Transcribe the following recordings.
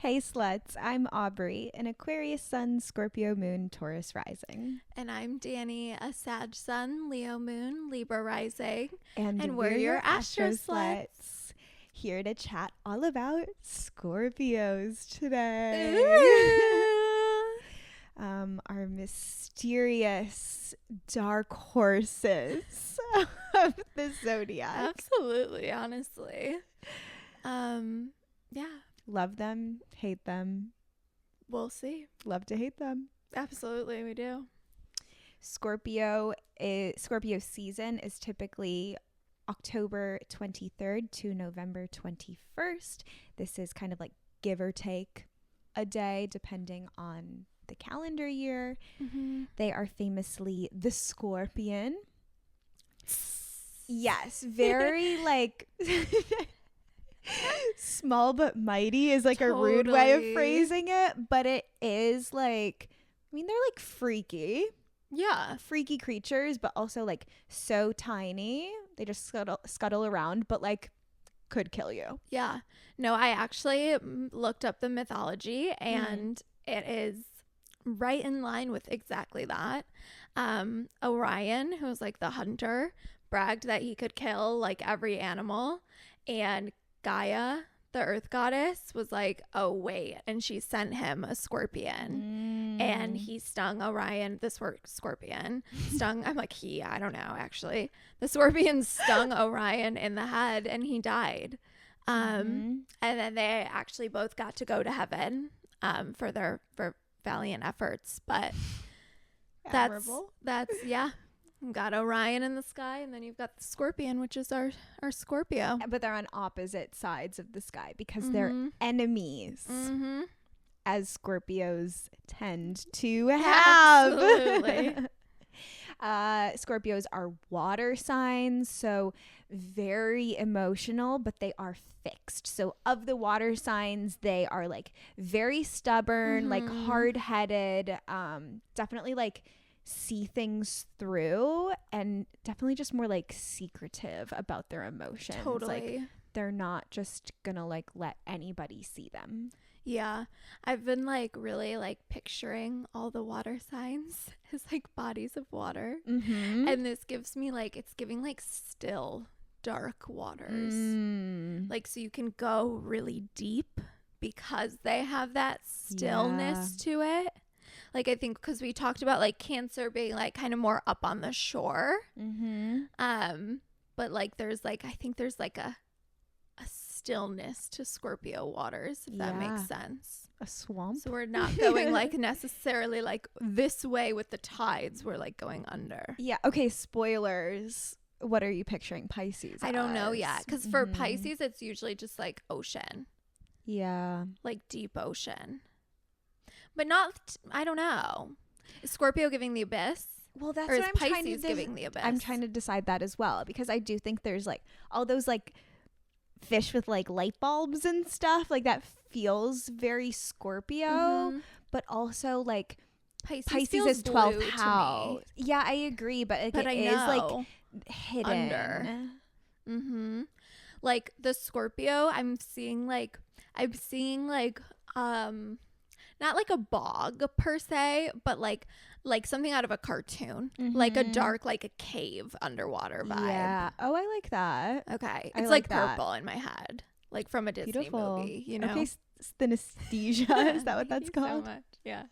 Hey sluts, I'm Aubrey, an Aquarius Sun, Scorpio Moon, Taurus rising. And I'm Dani, a Sag Sun, Leo Moon, Libra rising. And we're your Astro Sluts. Here to chat all about Scorpios today. Our mysterious dark horses of the zodiac. Absolutely, honestly. Yeah. Love them, hate them. We'll see. Love to hate them. Absolutely, we do. Scorpio season is typically October 23rd to November 21st. This is kind of like give or take a day depending on the calendar year. Mm-hmm. They are famously the Scorpion. Yes, very like small but mighty is like totally. A rude way of phrasing it, but it is like, I mean, they're like freaky. Yeah. Freaky creatures, but also like so tiny. They just scuttle around, but like could kill you. Yeah. No, I actually looked up the mythology and it is right in line with exactly that. Orion, who was like the hunter, bragged that he could kill like every animal, and Gaia, the earth goddess, was like, oh wait, and she sent him a scorpion and he stung Orion. The scorpion stung, I'm like, I don't know, actually the scorpion stung Orion in the head and he died. And then they actually both got to go to heaven for their valiant efforts, but that's yeah. You've got Orion in the sky, and then you've got the Scorpion, which is our Scorpio. But they're on opposite sides of the sky because they're enemies, as Scorpios tend to have. Absolutely. Scorpios are water signs, so very emotional, but they are fixed. So of the water signs, they are like very stubborn, like hard-headed, definitely like see things through, and definitely just more like secretive about their emotions. Totally. Like they're not just gonna like let anybody see them. Yeah. I've been like really like picturing all the water signs as like bodies of water. And this gives me like, it's giving like still dark waters. Like, so you can go really deep because they have that stillness to it. Like, I think because we talked about like Cancer being like kind of more up on the shore. But like there's like, I think there's like a stillness to Scorpio waters, if that makes sense. A swamp. So we're not going like necessarily like this way with the tides. We're like going under. Yeah. Okay. Spoilers. What are you picturing Pisces? I don't know yet. Because for Pisces, it's usually just like ocean. Yeah. Like deep ocean. But not, I don't know. Is Scorpio giving the abyss? Well, that's or what is I'm trying to giving the abyss? I'm trying to decide that as well, because I do think there's like all those like fish with like light bulbs and stuff. Like that feels very Scorpio, but also like Pisces is 12th house. Yeah, I agree, but like, it is like hidden. Under. Like the Scorpio, I'm seeing like not like a bog per se, but like something out of a cartoon, like a dark, like a cave underwater vibe. Yeah. Oh, I like that. Okay. It's like purple in my head, like from a Disney movie, you know? Okay, synesthesia. Is that what that's called? So much. Yeah.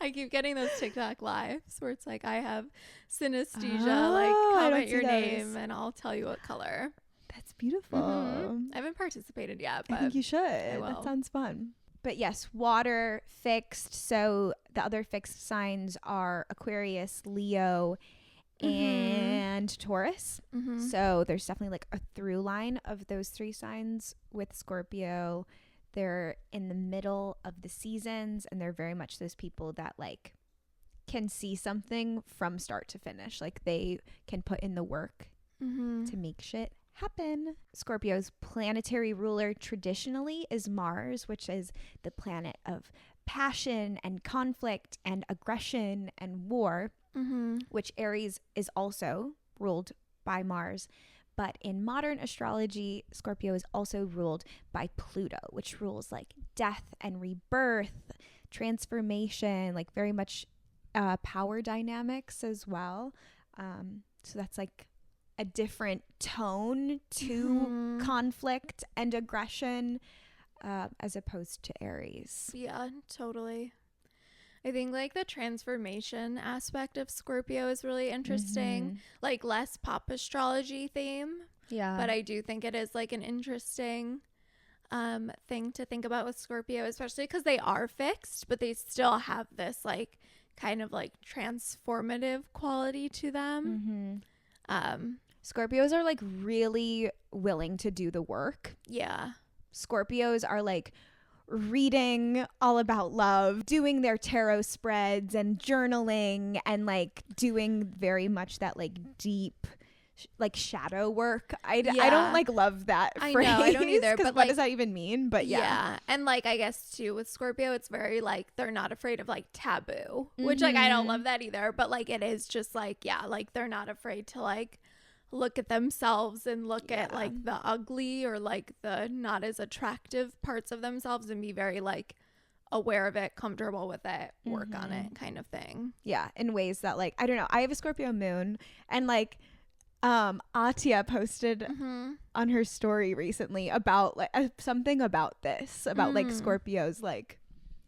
I keep getting those TikTok lives where it's like, I have synesthesia, like comment your name and I'll tell you what color. That's beautiful. I haven't participated yet, but I think you should. That sounds fun. But yes, water fixed. So the other fixed signs are Aquarius, Leo, and Taurus. So there's definitely like a through line of those three signs with Scorpio. They're in the middle of the seasons, and they're very much those people that like can see something from start to finish. Like they can put in the work to make shit happen. Scorpio's planetary ruler traditionally is Mars, which is the planet of passion and conflict and aggression and war, which Aries is also ruled by Mars. But in modern astrology, Scorpio is also ruled by Pluto, which rules like death and rebirth, transformation, like very much power dynamics as well. So that's like a different tone to conflict and aggression as opposed to Aries. Yeah, totally. I think like the transformation aspect of Scorpio is really interesting. Like less pop astrology theme. Yeah. But I do think it is like an interesting thing to think about with Scorpio, especially because they are fixed, but they still have this like kind of like transformative quality to them. Scorpios are like really willing to do the work. Yeah. Scorpios are like reading all about love, doing their tarot spreads and journaling and like doing very much that like deep like shadow work. I don't like love that phrase. I know, I don't either. But what like, does that even mean? But yeah. And like I guess too with Scorpio, it's very like they're not afraid of like taboo, which like I don't love that either. But like it is just like like they're not afraid to like look at themselves and look at like the ugly or like the not as attractive parts of themselves and be very like aware of it, comfortable with it, work on it kind of thing. Yeah, in ways that like I don't know. I have a Scorpio moon and like Atia posted on her story recently about like something about this about like Scorpios like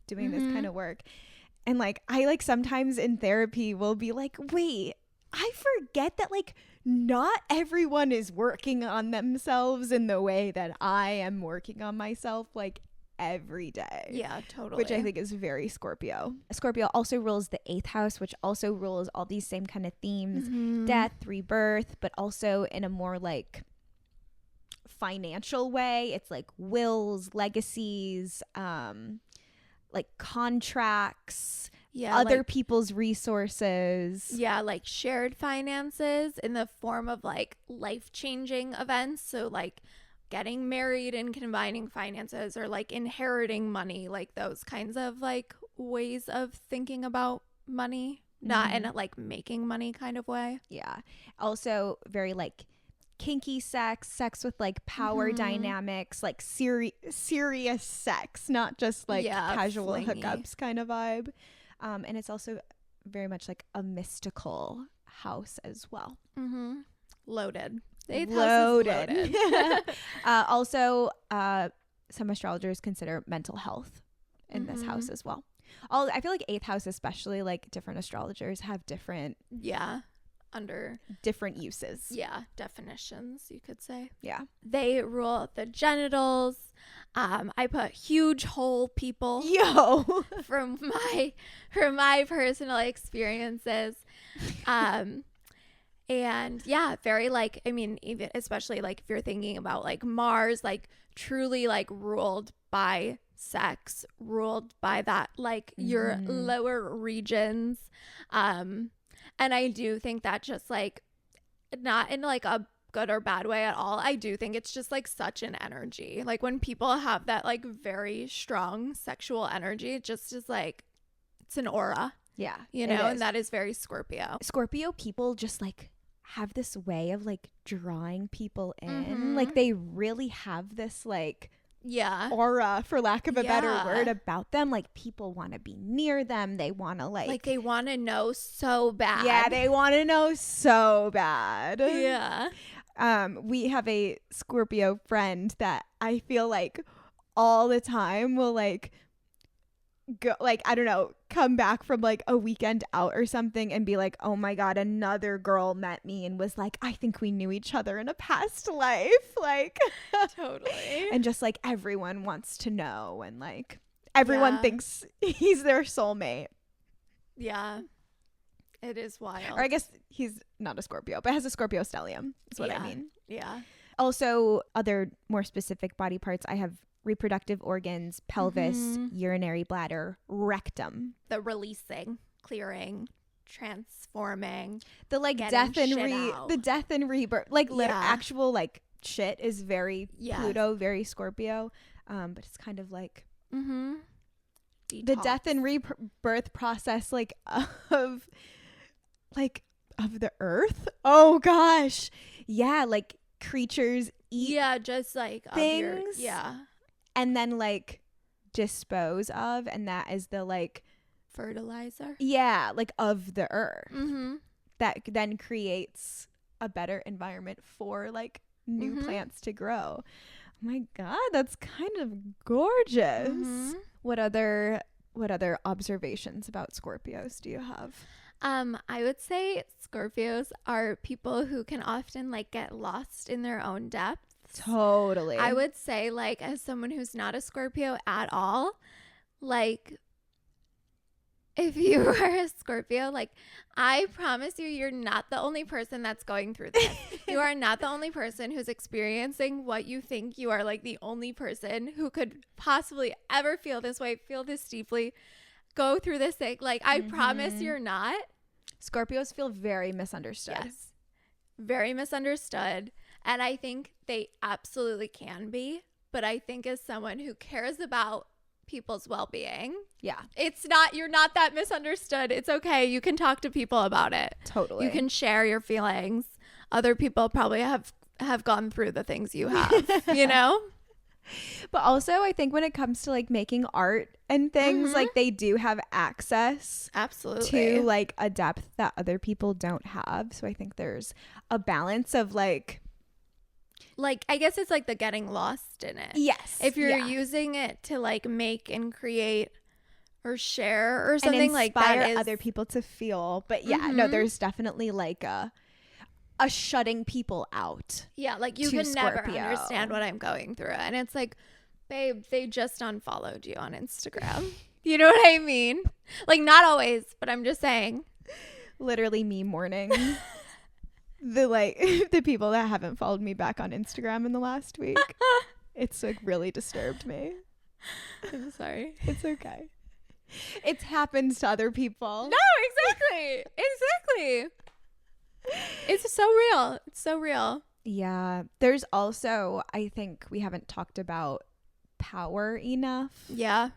doing this kind of work. And like I like sometimes in therapy will be like, wait, I forget that like not everyone is working on themselves in the way that I am working on myself like every day. Yeah, totally. Which I think is very Scorpio. Scorpio also rules the 8th house, which also rules all these same kind of themes, death, rebirth, but also in a more like financial way. It's like wills, legacies, like contracts, other like, people's resources. Yeah, like shared finances in the form of like life-changing events. So like getting married and combining finances or like inheriting money, like those kinds of like ways of thinking about money, not in a like making money kind of way. Yeah. Also very like kinky sex with like power dynamics, like serious sex, not just like casual flingy hookups kind of vibe. And it's also very much like a mystical house as well. Loaded. The 8th house is loaded. Also, some astrologers consider mental health in this house as well. I feel like 8th house, especially like different astrologers have different under different uses. Yeah, definitions, you could say. Yeah. They rule the genitals. I put huge hole people. Yo. from my personal experiences. And yeah, very like, I mean, even especially like if you're thinking about like Mars, like truly like ruled by sex, ruled by that, like your lower regions. And I do think that just like, not in like a good or bad way at all. I do think it's just like such an energy. Like when people have that like very strong sexual energy, it just is like, it's an aura. Yeah. You know, and that is very Scorpio. Scorpio people just like have this way of like drawing people in. Like they really have this like aura, for lack of a better word, about them. Like people want to be near them. They want to like they want to know so bad. Yeah, they want to know so bad. Yeah. We have a Scorpio friend that I feel like all the time will like go like, I don't know, come back from like a weekend out or something and be like, oh my god, another girl met me and was like, I think we knew each other in a past life. Like totally. And just like everyone wants to know and like everyone thinks he's their soulmate. Yeah, it is wild. Or I guess he's not a Scorpio but has a Scorpio stellium is what I mean. Yeah. Also, other more specific body parts, I have reproductive organs, pelvis, urinary bladder, rectum. The releasing, clearing, transforming, the like death and rebirth, like actual like shit is very Pluto, very Scorpio. But it's kind of like the death and rebirth process, like of the earth. Oh gosh, yeah, like creatures eat just like things and then like dispose of, and that is the like fertilizer like of the earth that then creates a better environment for like new plants to grow. Oh my god, that's kind of gorgeous. What other observations about Scorpios do you have? I would say Scorpios are people who can often like get lost in their own depths. Totally. I would say, like, as someone who's not a Scorpio at all, like, if you are a Scorpio, like, I promise you, you're not the only person that's going through this. You are not the only person who's experiencing what you think you are, like, the only person who could possibly ever feel this way, feel this deeply, go through this thing. Like, I promise you're not. Scorpios feel very misunderstood. Yes. Very misunderstood. And I think they absolutely can be. But I think as someone who cares about people's well-being, you're not that misunderstood. It's okay. You can talk to people about it. Totally. You can share your feelings. Other people probably have gone through the things you have, you know? But also, I think when it comes to like making art and things, like they do have access to like a depth that other people don't have. So I think there's a balance of like I guess it's like the getting lost in it. Yes. If you're using it to like make and create or share or something and like that, inspire other people to feel. But no, there's definitely like a shutting people out. Yeah, like you can never understand what I'm going through. And it's like, babe, they just unfollowed you on Instagram. You know what I mean? Like, not always, but I'm just saying. Literally me mourning the people that haven't followed me back on Instagram in the last week. It's like really disturbed me. I'm sorry. It's okay. It's happened to other people. No, exactly. It's so real. It's so real. Yeah. There's also, I think we haven't talked about power enough. Yeah.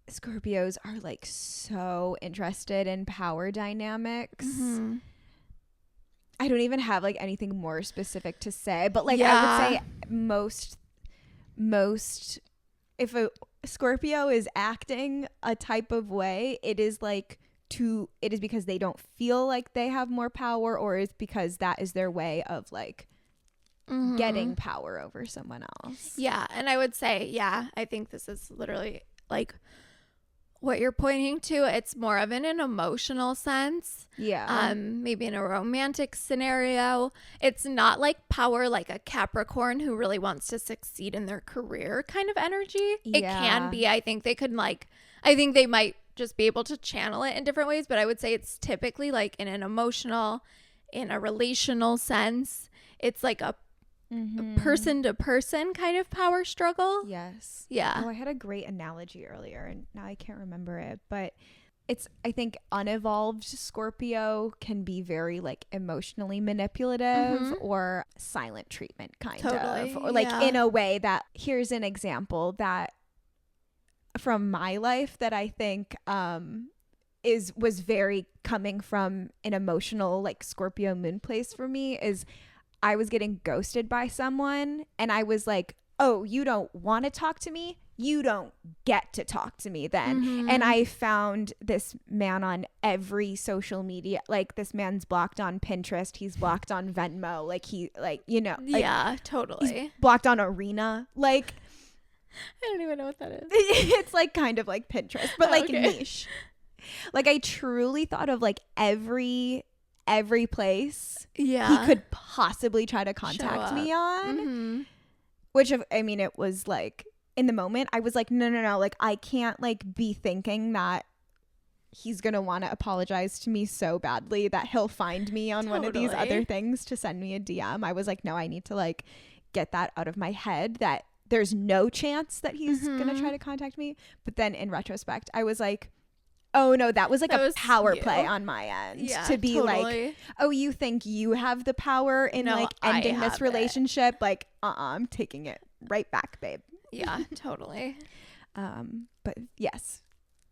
Scorpios are like so interested in power dynamics. I don't even have like anything more specific to say, but like I would say most if a Scorpio is acting a type of way, it is because they don't feel like they have more power, or it's because that is their way of like getting power over someone else. Yeah. And I would say, I think this is literally like what you're pointing to. It's more of in an emotional sense. Yeah. Maybe in a romantic scenario. It's not like power like a Capricorn who really wants to succeed in their career kind of energy. Yeah. It can be. I think they they might just be able to channel it in different ways, but I would say it's typically like in an emotional, in a relational sense. It's like a person to person kind of power struggle. Yes. Yeah. Oh, I had a great analogy earlier and now I can't remember it, but I think unevolved Scorpio can be very like emotionally manipulative or silent treatment kind of, or like in a way that, here's an example that from my life that I think was very coming from an emotional like Scorpio moon place for me, is I was getting ghosted by someone and I was like, oh, you don't want to talk to me? You don't get to talk to me then. And I found this man on every social media. Like, this man's blocked on Pinterest. He's blocked on Venmo. Like, yeah, totally. He's blocked on Arena. Like, I don't even know what that is. It's like kind of like Pinterest, but like niche. Like, I truly thought of like every place he could possibly try to contact me on. Which, it was like, in the moment, I was like, no. Like, I can't like be thinking that he's going to want to apologize to me so badly that he'll find me on one of these other things to send me a DM. I was like, no, I need to like get that out of my head that there's no chance that he's going to try to contact me. But then in retrospect, I was like, oh no, that was like a power play on my end to be like, oh, you think you have the power in like ending this relationship? Like, I'm taking it right back, babe. Yeah, totally. But yes,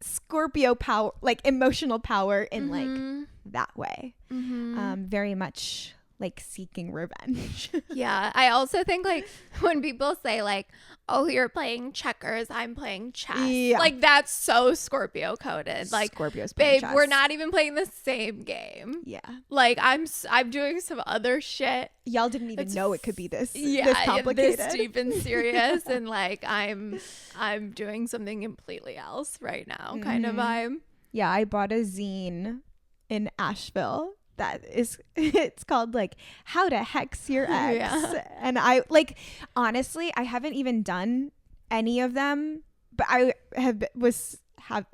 Scorpio power, like emotional power in like that way. Very much like seeking revenge. Yeah, I also think like when people say like, oh, you're playing checkers, I'm playing chess. Yeah. Like that's so Scorpio coded. Like, Scorpio's playing babe, chess. we're not even playing the same game. Yeah. Like I'm doing some other shit. Y'all didn't even know it could be this Yeah, complicated. this deep and serious, and like I'm doing something completely else right now, kind of vibe. Yeah, I bought a zine in Asheville that is, it's called like How to Hex Your Ex. Yeah. And I like, honestly, I haven't even done any of them, but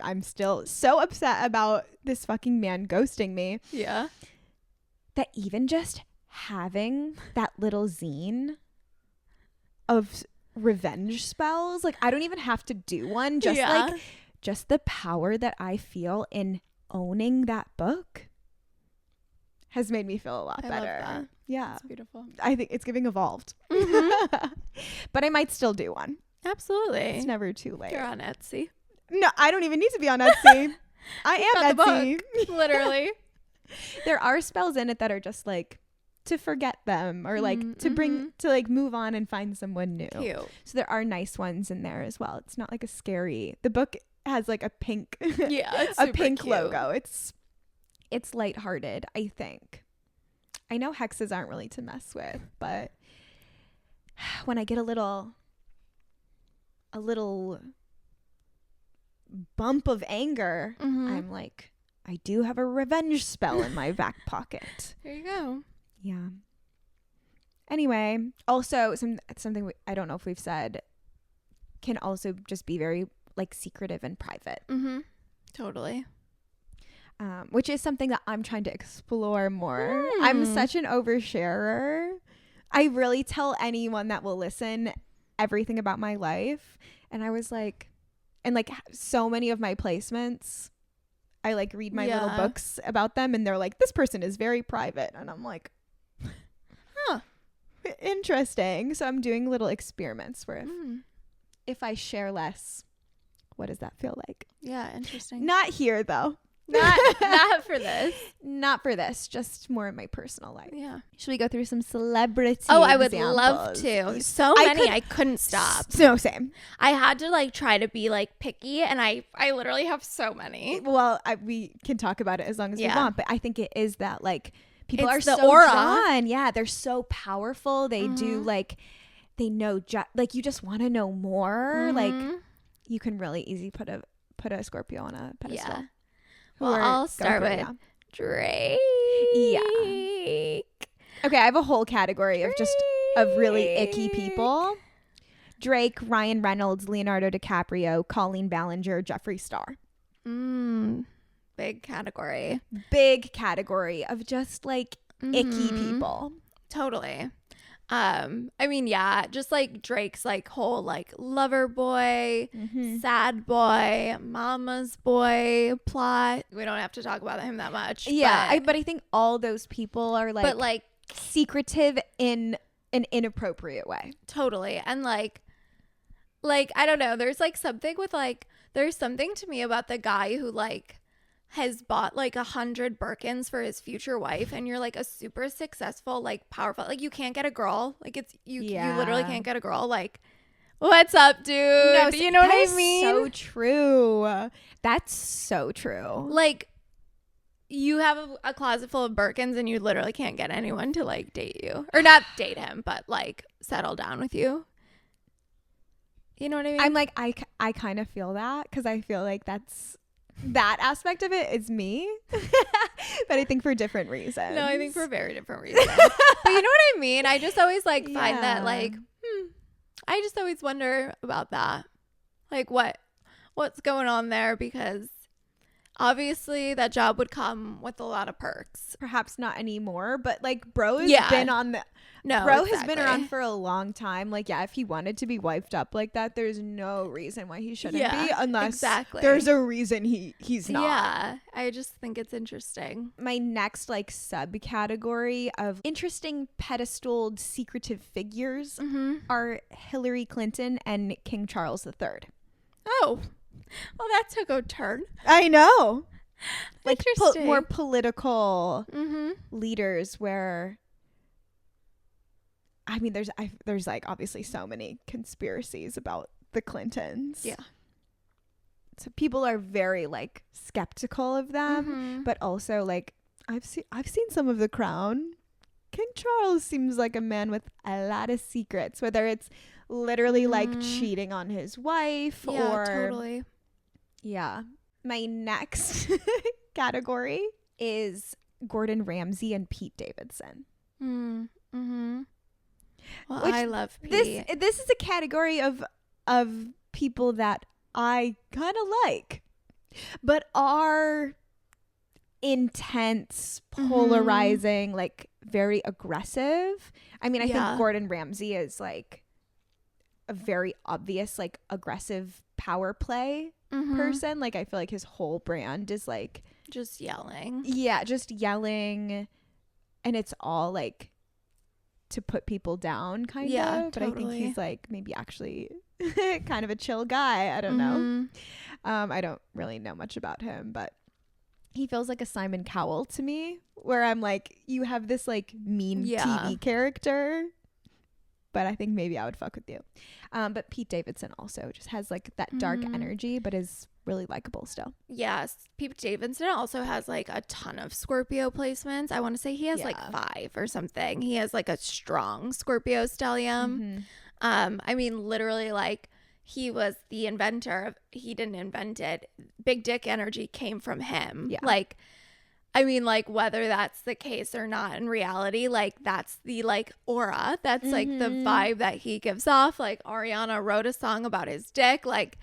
I'm still so upset about this fucking man ghosting me. Yeah. That even just having that little zine of revenge spells, like I don't even have to do one, just like just the power that I feel in owning that book has made me feel a lot better. Love that. Yeah. It's beautiful. I think it's giving evolved. But I might still do one. Absolutely. It's never too late. You're on Etsy. No, I don't even need to be on Etsy. I am Got Etsy. the book, literally. There are spells in it that are just like to forget them or like to bring to like move on and find someone new. Cute. So there are nice ones in there as well. It's not like a scary. The book has like a pink It's a super pink cute. logo. It's lighthearted, I think. I know hexes aren't really to mess with, but when I get a little bump of anger, I'm like, I do have a revenge spell in my back pocket. There you go. Yeah. Anyway, also something I don't know if we've said can also just be very like secretive and private. Totally. Which is something that I'm trying to explore more. I'm such an oversharer. I really tell anyone that will listen everything about my life. And I was like, and like so many of my placements, I like read my little books about them and they're like, this person is very private. And I'm like, huh, interesting. So I'm doing little experiments where if I share less, what does that feel like? Yeah, interesting. Not here though. Not for this. Not for this. Just more in my personal life. Yeah. Should we go through some celebrity I would love to. So many. I couldn't stop. No, same. I had to like try to be like picky, and I literally have so many. Well, we can talk about it as long as we want, but I think it is that like people are the so aura. drawn. Yeah, they're so powerful. They do like they know like you just want to know more. Like you can really easy put a Scorpio on a pedestal. Yeah. Well, I'll start with Drake. Yeah. Okay, I have a whole category of really icky people. Drake, Ryan Reynolds, Leonardo DiCaprio, Colleen Ballinger, Jeffree Star. Big category. Big category of just like icky people. Totally. I mean, yeah, just like Drake's like whole like lover boy, sad boy, mama's boy plot. We don't have to talk about him that much. Yeah, but I think all those people are like secretive in an inappropriate way. Totally. And like I don't know, there's like something with like there's something to me about the guy who like has bought like 100 Birkins for his future wife, and you're like a super successful, like powerful, like you can't get a girl, like it's you literally can't get a girl, like what's up, dude? No, you know what I mean? So true. That's so true. Like you have a closet full of Birkins and you literally can't get anyone to like date you, or not date him, but like settle down with you. You know what I mean? I'm like, I kind of feel that because I feel like that aspect of it is me, but I think for different reasons. No, I think for very different reasons. But you know what I mean? I just always like find that like, I just always wonder about that. Like what's going on there, because obviously that job would come with a lot of perks. Perhaps not anymore, but like bro has been on the has been around for a long time. Like, yeah, if he wanted to be wifed up like that, there's no reason why he shouldn't be, unless there's a reason he's not. Yeah, I just think it's interesting. My next like subcategory of interesting pedestaled secretive figures are Hillary Clinton and King Charles III. Oh, well, that took a turn. I know. Like Interesting. more political leaders where I mean, there's like obviously so many conspiracies about the Clintons. Yeah. So people are very like skeptical of them, but also like I've seen some of The Crown. King Charles seems like a man with a lot of secrets, whether it's literally like cheating on his wife or totally. Yeah. My next category is Gordon Ramsay and Pete Davidson. Well, I love Pete. This is a category of people that I kind of like, but are intense, polarizing, like very aggressive. I mean, I think Gordon Ramsay is like a very obvious, like aggressive power play person. Like I feel like his whole brand is like just yelling. Yeah, just yelling, and it's all like to put people down kind of. But totally. I think he's like maybe actually kind of a chill guy. I don't know. I don't really know much about him, but he feels like a Simon Cowell to me, where I'm like, you have this like mean TV character, but I think maybe I would fuck with you. But Pete Davidson also just has like that dark energy, but is really likable still. Yes. Pete Davidson also has like a ton of Scorpio placements. I want to say he has like 5 or something. He has like a strong Scorpio stellium. I mean, literally like he was the inventor of, he didn't invent it. Big dick energy came from him. Yeah. Like, I mean, like whether that's the case or not in reality, like that's the like aura. That's like the vibe that he gives off. Like Ariana wrote a song about his dick. Like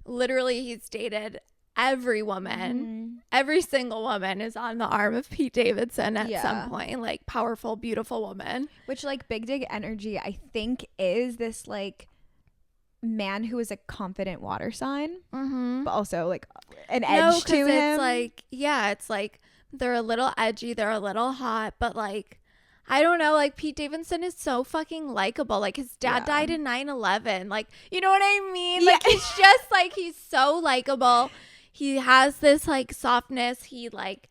literally he's dated every woman. Every single woman is on the arm of Pete Davidson at some point. Like powerful, beautiful woman. Which like big dick energy, I think is this like man who is a confident water sign, but also like an edge to him. It's like, it's like they're a little edgy, they're a little hot, but like I don't know, like Pete Davidson is so fucking likable. Like his dad died in 9/11. Like, you know what I mean? Like he's just like, he's so likable. He has this like softness. He like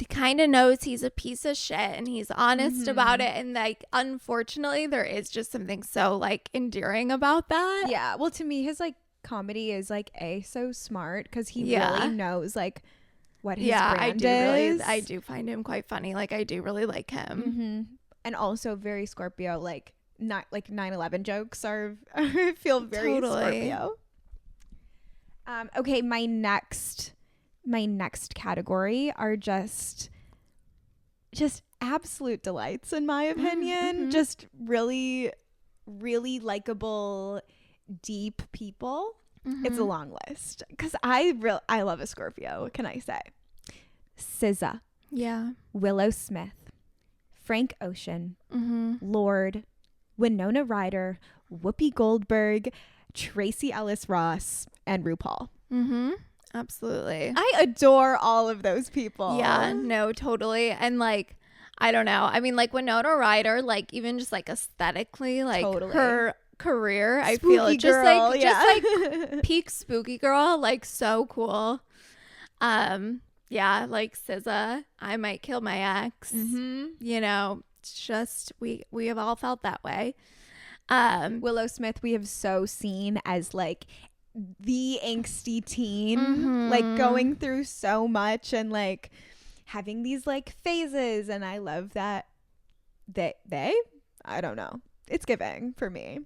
kind of knows he's a piece of shit and he's honest about it. And like, unfortunately, there is just something so like endearing about that. Yeah. Well, to me, his like comedy is like so smart because he really knows like what his brand is. I do find him quite funny. Like I do really like him. And also very Scorpio. Like not like 9/11 jokes are feel very Scorpio. Okay, my next category are just absolute delights in my opinion. Just really, really likable, deep people. It's a long list because I love a Scorpio. What can I say? SZA, Willow Smith, Frank Ocean, Lorde, Winona Ryder, Whoopi Goldberg, Tracy Ellis Ross, and RuPaul. Absolutely. I adore all of those people. Yeah, no, totally. And like, I don't know. I mean, like Winona Ryder, like even just like aesthetically, like her career, I feel Spooky just girl, like peak spooky girl, like so cool. Like SZA, I might kill my ex. You know, it's just we have all felt that way. Willow Smith, we have so seen as like the angsty teen, like going through so much and like having these like phases, and I love that they I don't know, it's giving for me.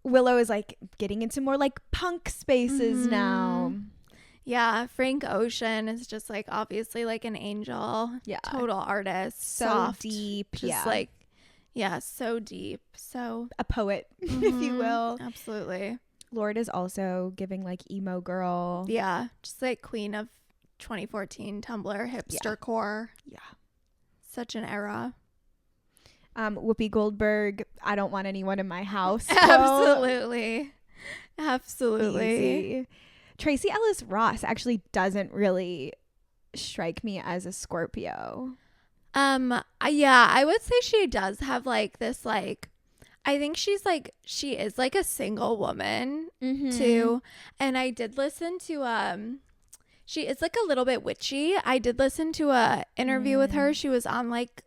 Willow is like getting into more like punk spaces now. Yeah, Frank Ocean is just like obviously like an angel. Yeah, total artist, so soft, deep, just like so deep, so a poet, if you will. Absolutely. Lorde is also giving like emo girl. Yeah, just like queen of 2014 Tumblr hipster core. Yeah, such an era. Whoopi Goldberg, I don't want anyone in my house. Absolutely. Easy. Tracy Ellis Ross actually doesn't really strike me as a Scorpio. I would say she does have like this like, I think she is like a single woman too. And I did listen to she is like a little bit witchy. I did listen to a interview with her. She was on like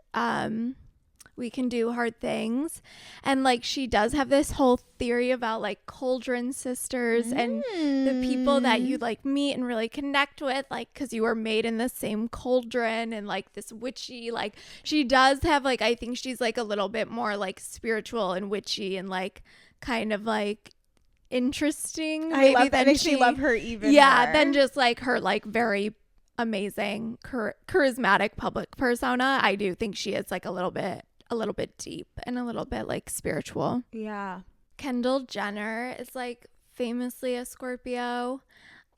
we can do hard things. And like she does have this whole theory about like cauldron sisters and the people that you like meet and really connect with, like because you were made in the same cauldron, and like this witchy, like she does have like, I think she's like a little bit more like spiritual and witchy and like kind of like interesting. I love that. Makes me love her even more. Than just like her like very amazing charismatic public persona. I do think she is like a little bit deep and a little bit like spiritual. Yeah. Kendall Jenner is like famously a Scorpio.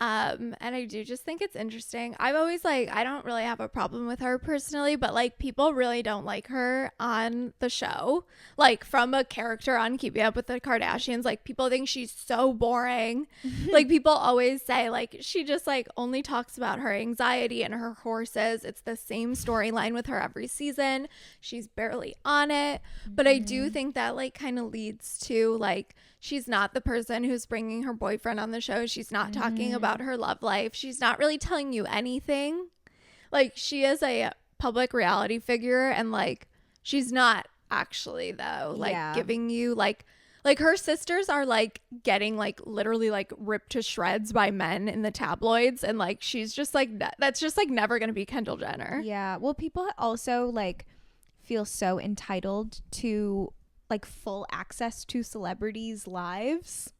And I do just think it's interesting. I've always like, I don't really have a problem with her personally, but like people really don't like her on the show. Like from a character on Keeping Up with the Kardashians, like people think she's so boring. Like people always say like she just like only talks about her anxiety and her horses. It's the same storyline with her every season. She's barely on it. But I do think that like kind of leads to like, she's not the person who's bringing her boyfriend on the show. She's not talking about her love life. She's not really telling you anything. Like she is a public reality figure, and like she's not actually though like giving you like her sisters are like getting like literally like ripped to shreds by men in the tabloids, and like she's just like that's just like never gonna be Kendall Jenner. Yeah. Well, people also like feel so entitled to like full access to celebrities' lives.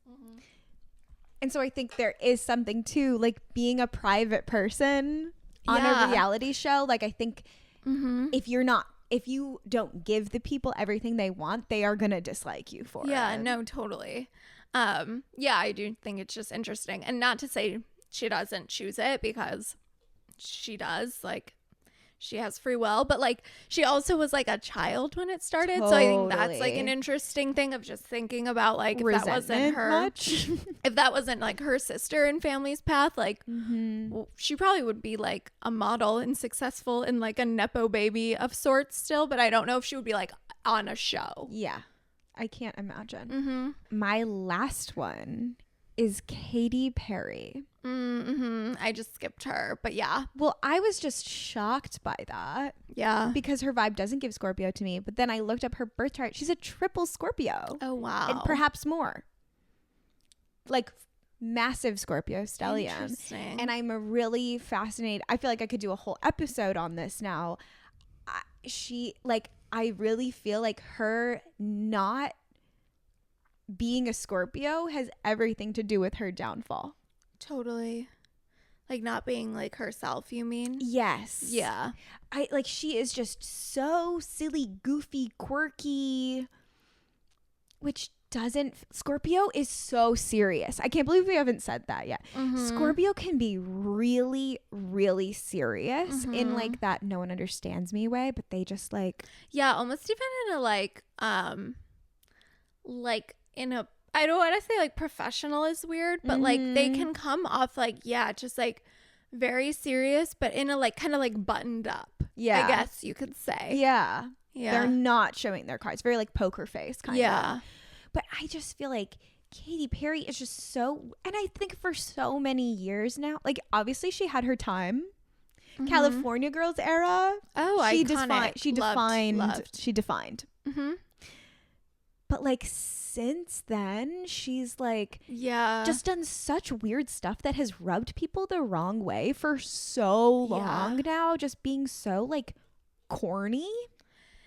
And so I think there is something to like being a private person on a reality show. Like I think if you don't give the people everything they want, they are gonna dislike you for it. Yeah, no, totally. I do think it's just interesting, and not to say she doesn't choose it, because she does. Like she has free will, but like she also was like a child when it started. So I think that's like an interesting thing of just thinking about like if that wasn't her, if that wasn't like her sister and family's path, like she probably would be like a model and successful and like a Nepo baby of sorts still, but I don't know if she would be like on a show. Yeah, I can't imagine. My last one is Katy Perry. I just skipped her, but yeah. Well, I was just shocked by that. Yeah. Because her vibe doesn't give Scorpio to me. But then I looked up her birth chart. She's a triple Scorpio. Oh, wow. And perhaps more. Like massive Scorpio stellium. Interesting. And I'm really fascinated. I feel like I could do a whole episode on this now. I really feel like her not being a Scorpio has everything to do with her downfall. Totally. Like not being like herself, you mean? Yes. Yeah. She is just so silly, goofy, quirky, which Scorpio is so serious. I can't believe we haven't said that yet. Scorpio can be really, really serious in like that no one understands me way, but they just like. Yeah, almost even in a in a, I don't want to say like professional is weird, but like they can come off like, just like very serious, but in a like kind of like buttoned up. Yeah. I guess you could say. Yeah. Yeah. They're not showing their cards. Very like poker face kind of. Yeah. But I just feel like Katy Perry is just so, and I think for so many years now, like obviously she had her time. California Girls era. Oh, she iconic. She defined. But like since then, she's like just done such weird stuff that has rubbed people the wrong way for so long now, just being so like corny.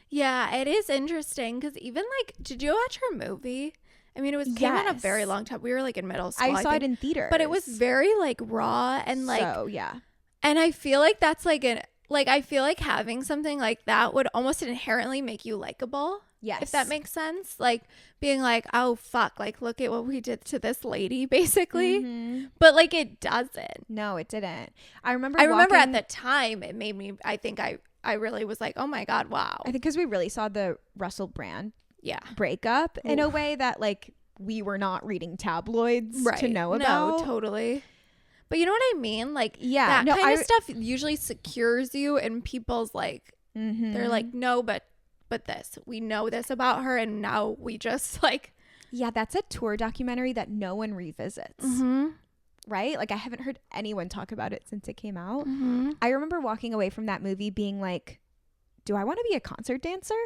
Yeah, it is interesting because even like, did you watch her movie? I mean, it was came out a very long time. We were like in middle school. I saw it in theaters, but it was very like raw and like, so yeah. And I feel like that's like I feel like having something like that would almost inherently make you likable. Yes. If that makes sense. Like being like, oh fuck, like look at what we did to this lady, basically. But like it doesn't. No, it didn't. I remember at the time it made me, I think I really was like, oh my God, wow. I think because we really saw the Russell Brand breakup in a way that like we were not reading tabloids to know about. No, totally. But you know what I mean? Like that kind of stuff usually secures you in people's like, they're like, no, but this, we know this about her, and now we just like. Yeah, that's a tour documentary that no one revisits. Right? Like I haven't heard anyone talk about it since it came out. I remember walking away from that movie being like, do I want to be a concert dancer?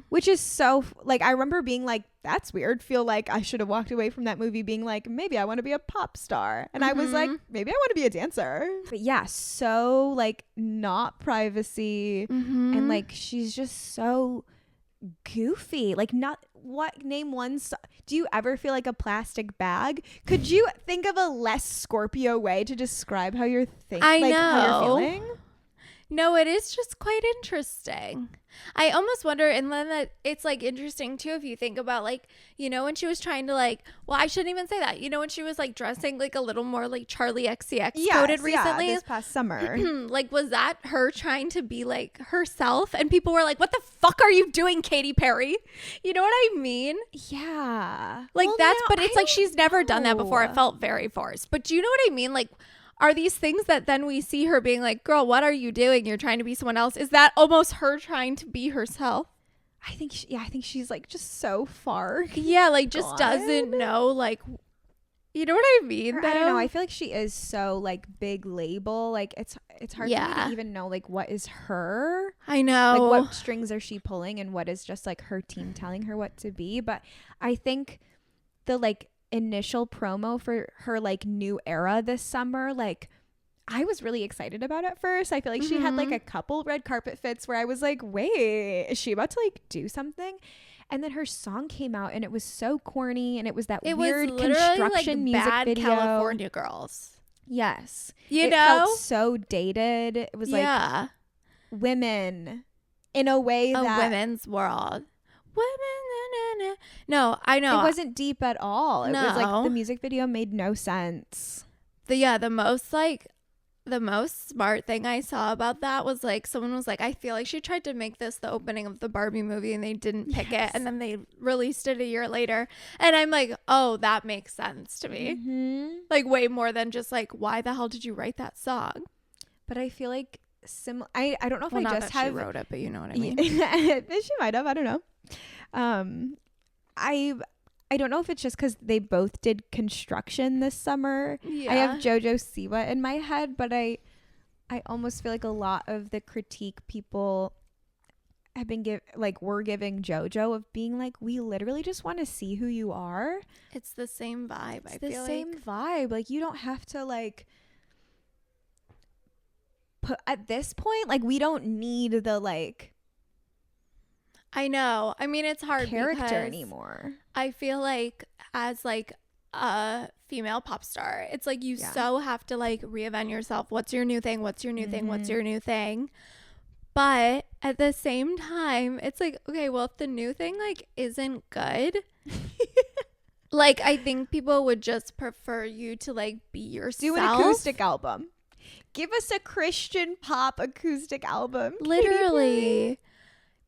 which is so like, I remember being like, that's weird. Feel like I should have walked away from that movie being like, maybe I want to be a pop star. And I was like, maybe I want to be a dancer. But yeah, so like not privacy. And like, she's just so goofy. Like, not what, name one do you ever feel like a plastic bag? Could you think of a less Scorpio way to describe how you're thinking? I know. How you're feeling? No, it is just quite interesting. I almost wonder, and then that it's like interesting too if you think about like, you know, when she was trying to like, well, I shouldn't even say that. You know, when she was like dressing like a little more like Charlie XCX coded recently, this past summer. Like, was that her trying to be like herself? And people were like, "What the fuck are you doing, Katy Perry?" You know what I mean? Yeah. Like, well, that's, no, but it's like she's never done that before. It felt very forced. But do you know what I mean? Like, are these things that then we see her being like, girl, what are you doing? You're trying to be someone else. Is that almost her trying to be herself? I think, I think she's like just so far. Yeah, like just doesn't know, like, you know what I mean? I don't know. I feel like she is so like big label. Like it's hard for me to even know like what is her. I know. Like what strings are she pulling and what is just like her team telling her what to be. But I think the like initial promo for her like new era this summer, like I was really excited about at first. I feel like she had like a couple red carpet fits where I was like, wait, is she about to like do something? And then her song came out and it was so corny and it was that weird construction like music bad video. California Girls. Yes. It felt so dated. It was like women in a way that women's world. Women, no, I know. It wasn't deep at all. It was like the music video made no sense. The most smart thing I saw about that was like someone was like, I feel like she tried to make this the opening of the Barbie movie and they didn't pick it, and then they released it a year later, and I'm like, oh, that makes sense to me. Like way more than just like, why the hell did you write that song? But I feel like I don't know if I not just that have she wrote it, but you know what I mean. She might have. I don't know. I don't know if it's just because they both did construction this summer. I have JoJo Siwa in my head, but I almost feel like a lot of the critique people have been we're giving JoJo of being like, we literally just want to see who you are. It's the same vibe. It's the same vibe. Like, you don't have to like put at this point. Like, we don't need the like. I know. I mean, it's hard character anymore. I feel like as like a female pop star, it's like you so have to like reinvent yourself. What's your new thing? What's your new thing? What's your new thing? But at the same time, it's like, okay, well, if the new thing like isn't good, like I think people would just prefer you to like be yourself. Do an acoustic album. Give us a Christian pop acoustic album. Literally.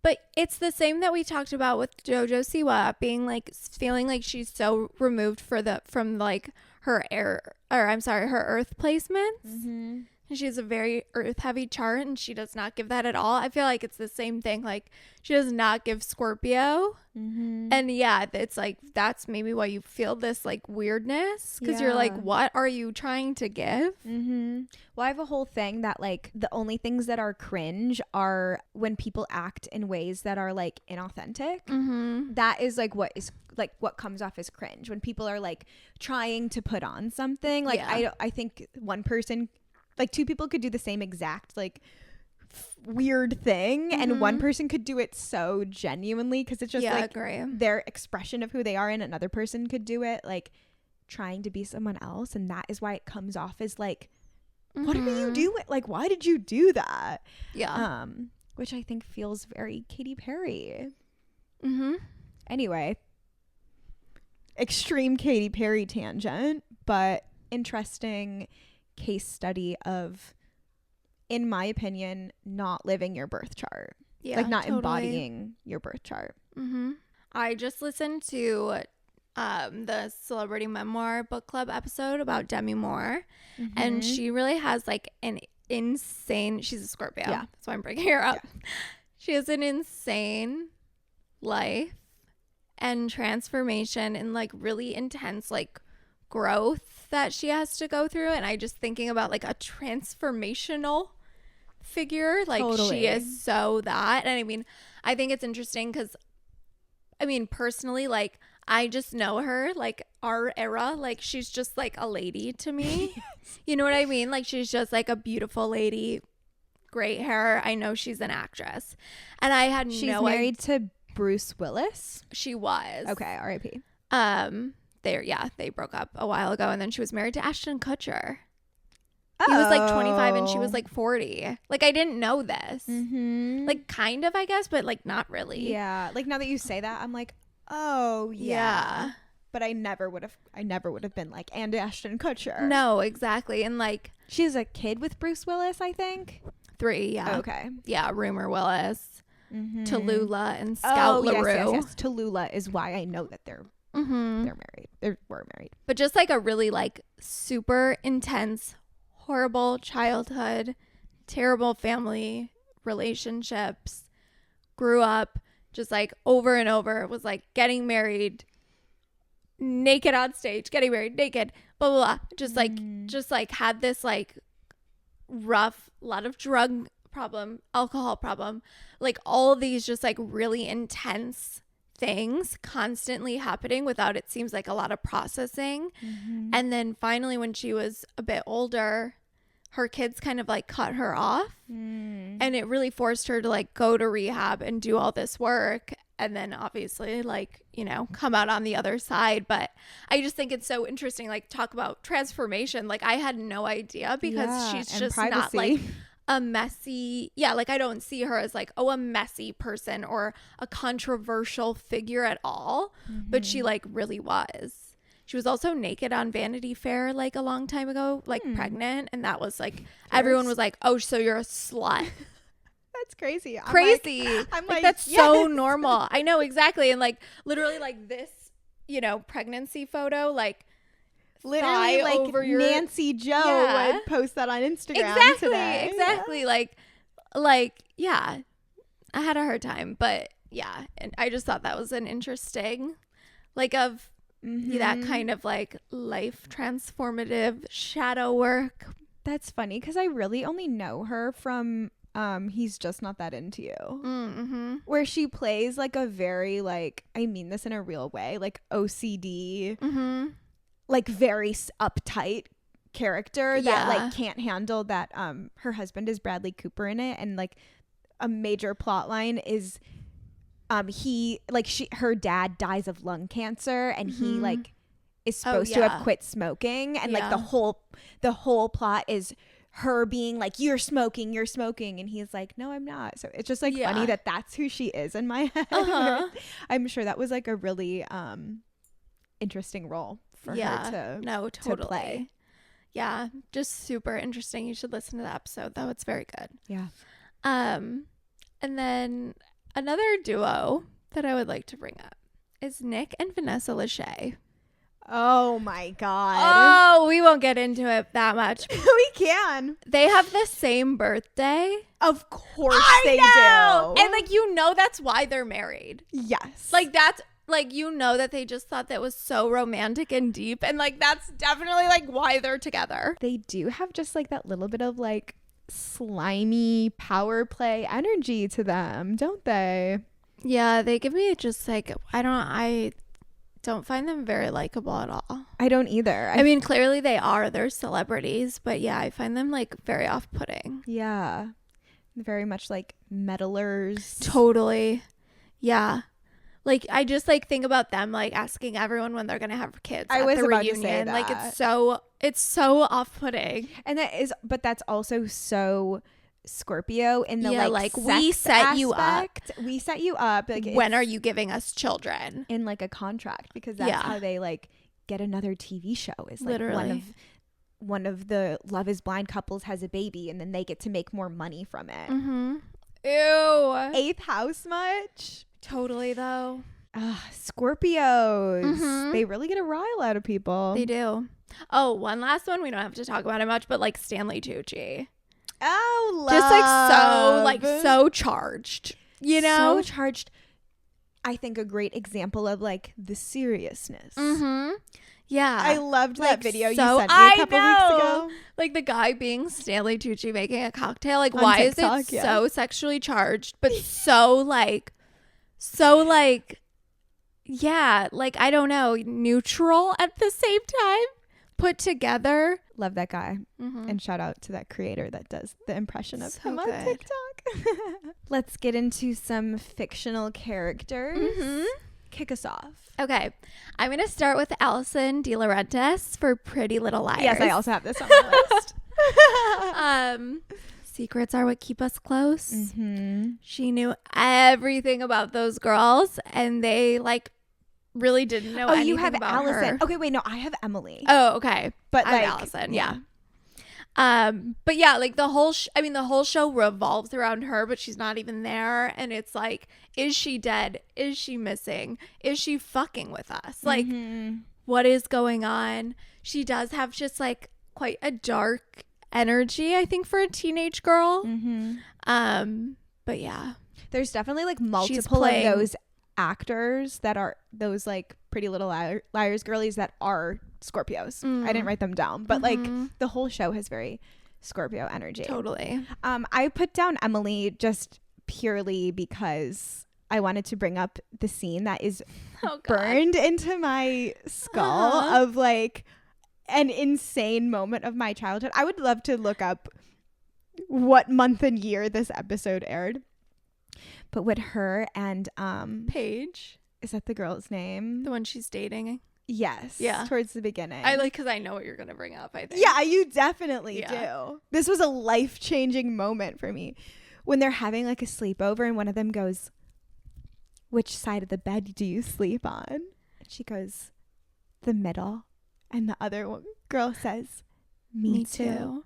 But it's the same that we talked about with JoJo Siwa being like feeling like she's so removed from like her her earth placements. And she has a very earth heavy chart and she does not give that at all. I feel like it's the same thing. Like she does not give Scorpio. And yeah, it's like that's maybe why you feel this like weirdness, because you're like, what are you trying to give? Well, I have a whole thing that like the only things that are cringe are when people act in ways that are like inauthentic. That is like what comes off as cringe when people are like trying to put on something. Like I think one person, like two people could do the same exact like weird thing and one person could do it so genuinely because it's just like their expression of who they are, and another person could do it like trying to be someone else, and that is why it comes off as like, what are you doing? Like, why did you do that? Which I think feels very Katy Perry. Anyway, extreme Katy Perry tangent, but interesting case study of, in my opinion, not living your birth chart. Like not embodying your birth chart. I just listened to the Celebrity Memoir Book Club episode about Demi Moore, and she really has like an insane, she's a Scorpio, that's why I'm bringing her up. She has an insane life and transformation and like really intense like growth that she has to go through, and I just thinking about like a transformational figure, like she is so that. And I mean, I think it's interesting because, I mean, personally, like, I just know her, like, our era. Like, she's just, like, a lady to me. Yes. You know what I mean? Like, she's just, like, a beautiful lady, great hair. I know she's an actress. And I had she's married to Bruce Willis? She was. Okay, R.I.P. They broke up a while ago, and then she was married to Ashton Kutcher. He was like 25 and she was like 40. Like, I didn't know this. Mm-hmm. Like, kind of, I guess, but like not really. Yeah. Like, now that you say that, I'm like, oh yeah. But I never would have been like, and Ashton Kutcher. No, exactly. And like, she has a kid with Bruce Willis, I think. 3, yeah. Okay. Yeah, Rumor Willis, Tallulah, and Scout LaRue. Yes. Tallulah is why I know that they're married. They were married. But just like a really like super intense, horrible childhood, terrible family relationships, grew up just like over and over, was like getting married naked on stage, getting married naked, blah blah blah, just like had this like rough, lot of drug problem, alcohol problem, like all of these just like really intense things constantly happening without, it seems like, a lot of processing. And then finally when she was a bit older, her kids kind of like cut her off, and it really forced her to like go to rehab and do all this work, and then obviously like, you know, come out on the other side. But I just think it's so interesting, like, talk about transformation. Like, I had no idea, because she's just privacy. Not like a messy, like, I don't see her as like, a messy person or a controversial figure at all, but she like really was. She was also naked on Vanity Fair like a long time ago, like pregnant. And that was like, everyone was like, oh, so you're a slut. That's crazy. I'm like that's so normal. I know, exactly. And like literally like this, you know, pregnancy photo, like literally like over Nancy Joe would post that on Instagram today. Exactly. Yeah. Like, yeah, I had a hard time, but yeah. And I just thought that was an interesting, like, of that kind of like life transformative shadow work. That's funny, because I really only know her from He's Just Not That Into You, where she plays like a very, like, I mean this in a real way, like OCD, like very uptight character that like can't handle that her husband is Bradley Cooper in it, and like a major plot line is her dad dies of lung cancer, and he like is supposed to have quit smoking, and like the whole plot is her being like, you're smoking, and he's like, no, I'm not. So it's just like funny that that's who she is in my head. I'm sure that was like a really interesting role for her to play. Yeah, just super interesting. You should listen to the episode though, it's very good. Yeah. And then another duo that I would like to bring up is Nick and Vanessa Lachey. Oh my God. Oh, we won't get into it that much. We can. They have the same birthday. Of course they do. And like, you know, that's why they're married. Yes. Like, that's like, you know, that they just thought that was so romantic and deep. And like, that's definitely like why they're together. They do have just like that little bit of like slimy power play energy to them, don't they? Yeah, they give me just like, I don't find them very likable at all. I don't either. I mean, clearly they're celebrities, but yeah, I find them like very off-putting. Yeah. Very much like meddlers. Totally. Yeah. Like, I just like think about them like asking everyone when they're gonna have kids. I was about to say that. Like, it's so off-putting. And that's also so Scorpio in the like we set you up. We set you up. Like, when are you giving us children? In like a contract, because that's how they like get another TV show. Is like literally one of the Love Is Blind couples has a baby, and then they get to make more money from it. Ew. Eighth house much? Totally though. Scorpios. They really get a rile out of people. They do. Oh, one last one. We don't have to talk about it much, but like Stanley Tucci. Oh, love. Just so charged, you know? So charged. I think a great example of like the seriousness. Yeah. I loved that video you so, sent me a couple weeks ago. Like the guy being Stanley Tucci making a cocktail. Like, On why TikTok, is it so sexually charged, but so like, yeah, like, I don't know, neutral at the same time, put together. Love that guy. And shout out to that creator that does the impression of him on good. TikTok. Let's get into some fictional characters. Kick us off. Okay, I'm going to start with Alison De Laurentiis for Pretty Little Liars. Yes, I also have this on my list. Secrets are what keep us close. She knew everything about those girls, and they like really didn't know anything you have about Allison. her. Okay, wait, no, I have Emily. Oh, okay. But I'm like Allison, yeah. But yeah, like the whole show revolves around her, but she's not even there, and it's like, is she dead? Is she missing? Is she fucking with us? Like, what is going on? She does have just like quite a dark energy, I think, for a teenage girl. But yeah, there's definitely like multiple of those actors that are those like Pretty Little Liars girlies that are Scorpios. I didn't write them down, but like the whole show has very Scorpio energy. Totally. I put down Emily just purely because I wanted to bring up the scene that is burned into my skull of like an insane moment of my childhood. I would love to look up what month and year this episode aired. But with her and Paige, is that the girl's name? the one she's dating? Yes. Yeah. Towards the beginning. I like, because I know what you're gonna bring up, I think. Yeah, you definitely do. This was a life-changing moment for me when they're having like a sleepover and one of them goes, "Which side of the bed do you sleep on?" And she goes, "The middle." And the other girl says, Me too.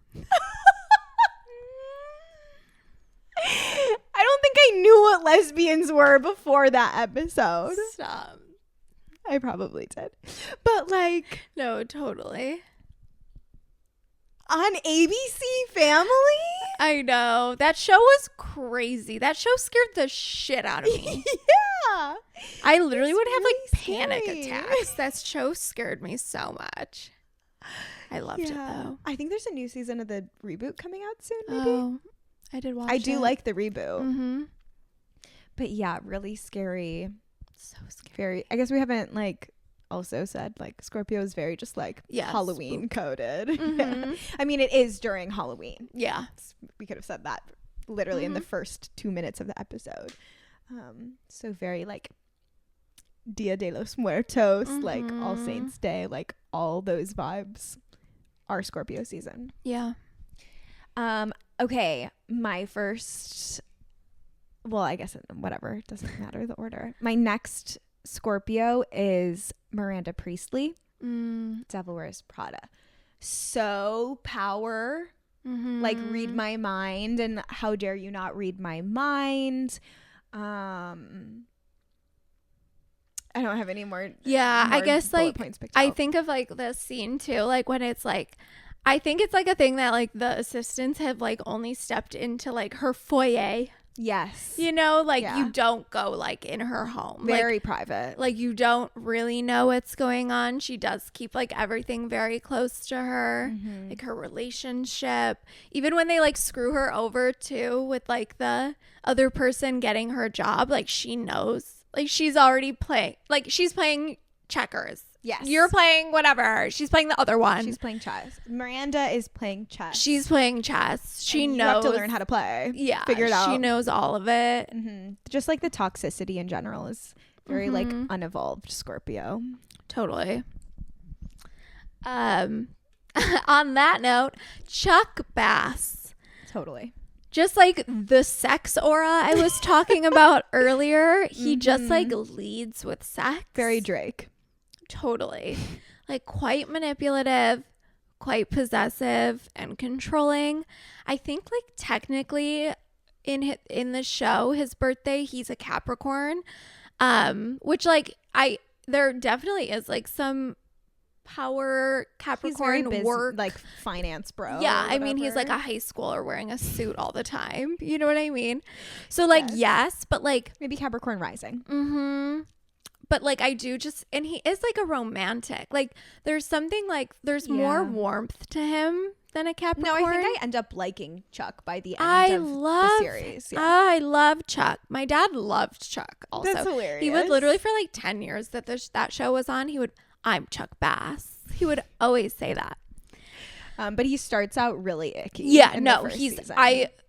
I don't think I knew what lesbians were before that episode. Stop. I probably did. But like, No, totally. on ABC Family? I know. That show was crazy. That show scared the shit out of me. Yeah. I literally would have like really panic scary. attacks. That show scared me so much. I loved it though. I think there's a new season of the reboot coming out soon, maybe. Oh, I did watch it. I do like the reboot. Mm-hmm. But yeah, really scary. So scary. Very, I guess we haven't like also said like Scorpio is very just like Halloween coded. Mm-hmm. Yeah. I mean, it is during Halloween. Yeah. We could have said that literally in the first 2 minutes of the episode. So very like Dia de los Muertos, like All Saints Day, like all those vibes are Scorpio season. Yeah. Okay, my first, well, I guess whatever, it doesn't matter the order. My next Scorpio is Miranda Priestley. Devil Wears Prada. So power, like read my mind, and how dare you not read my mind. I don't have any more. Yeah, I guess like I out. think of like this scene too, like when it's like, I think it's like a thing that like the assistants have like only stepped into like her foyer. Yes. You know, like you don't go like in her home. Very like, private. Like you don't really know what's going on. She does keep like everything very close to her. Like her relationship. Even when they like screw her over too with like the other person getting her job, like she knows. Like she's already playing. Like she's playing checkers. Yes. You're playing whatever. She's playing the other one. She's playing chess. Miranda is playing chess. She's playing chess. She knows. You have to learn how to play. Yeah. Figure it out. She knows all of it. Just like the toxicity in general is very like unevolved Scorpio. Totally. On that note, Chuck Bass. Totally. Just like the sex aura I was talking about earlier, he just like leads with sex. Very Drake. Totally. Like quite manipulative, quite possessive and controlling. I think like technically in the show, his birthday, he's a Capricorn. Which like there definitely is like some power Capricorn work, like finance bro. Yeah, I mean he's like a high schooler wearing a suit all the time. You know what I mean? So like yes but like maybe Capricorn rising. but like I do just, and he is like a romantic. Like there's something like there's more warmth to him than a Capricorn. No, I think I end up liking Chuck by the end of the series. Yeah. I love Chuck. My dad loved Chuck also. That's hilarious. He would literally for like 10 years that that show was on, I'm Chuck Bass. He would always say that. But he starts out really icky. Yeah, no, season.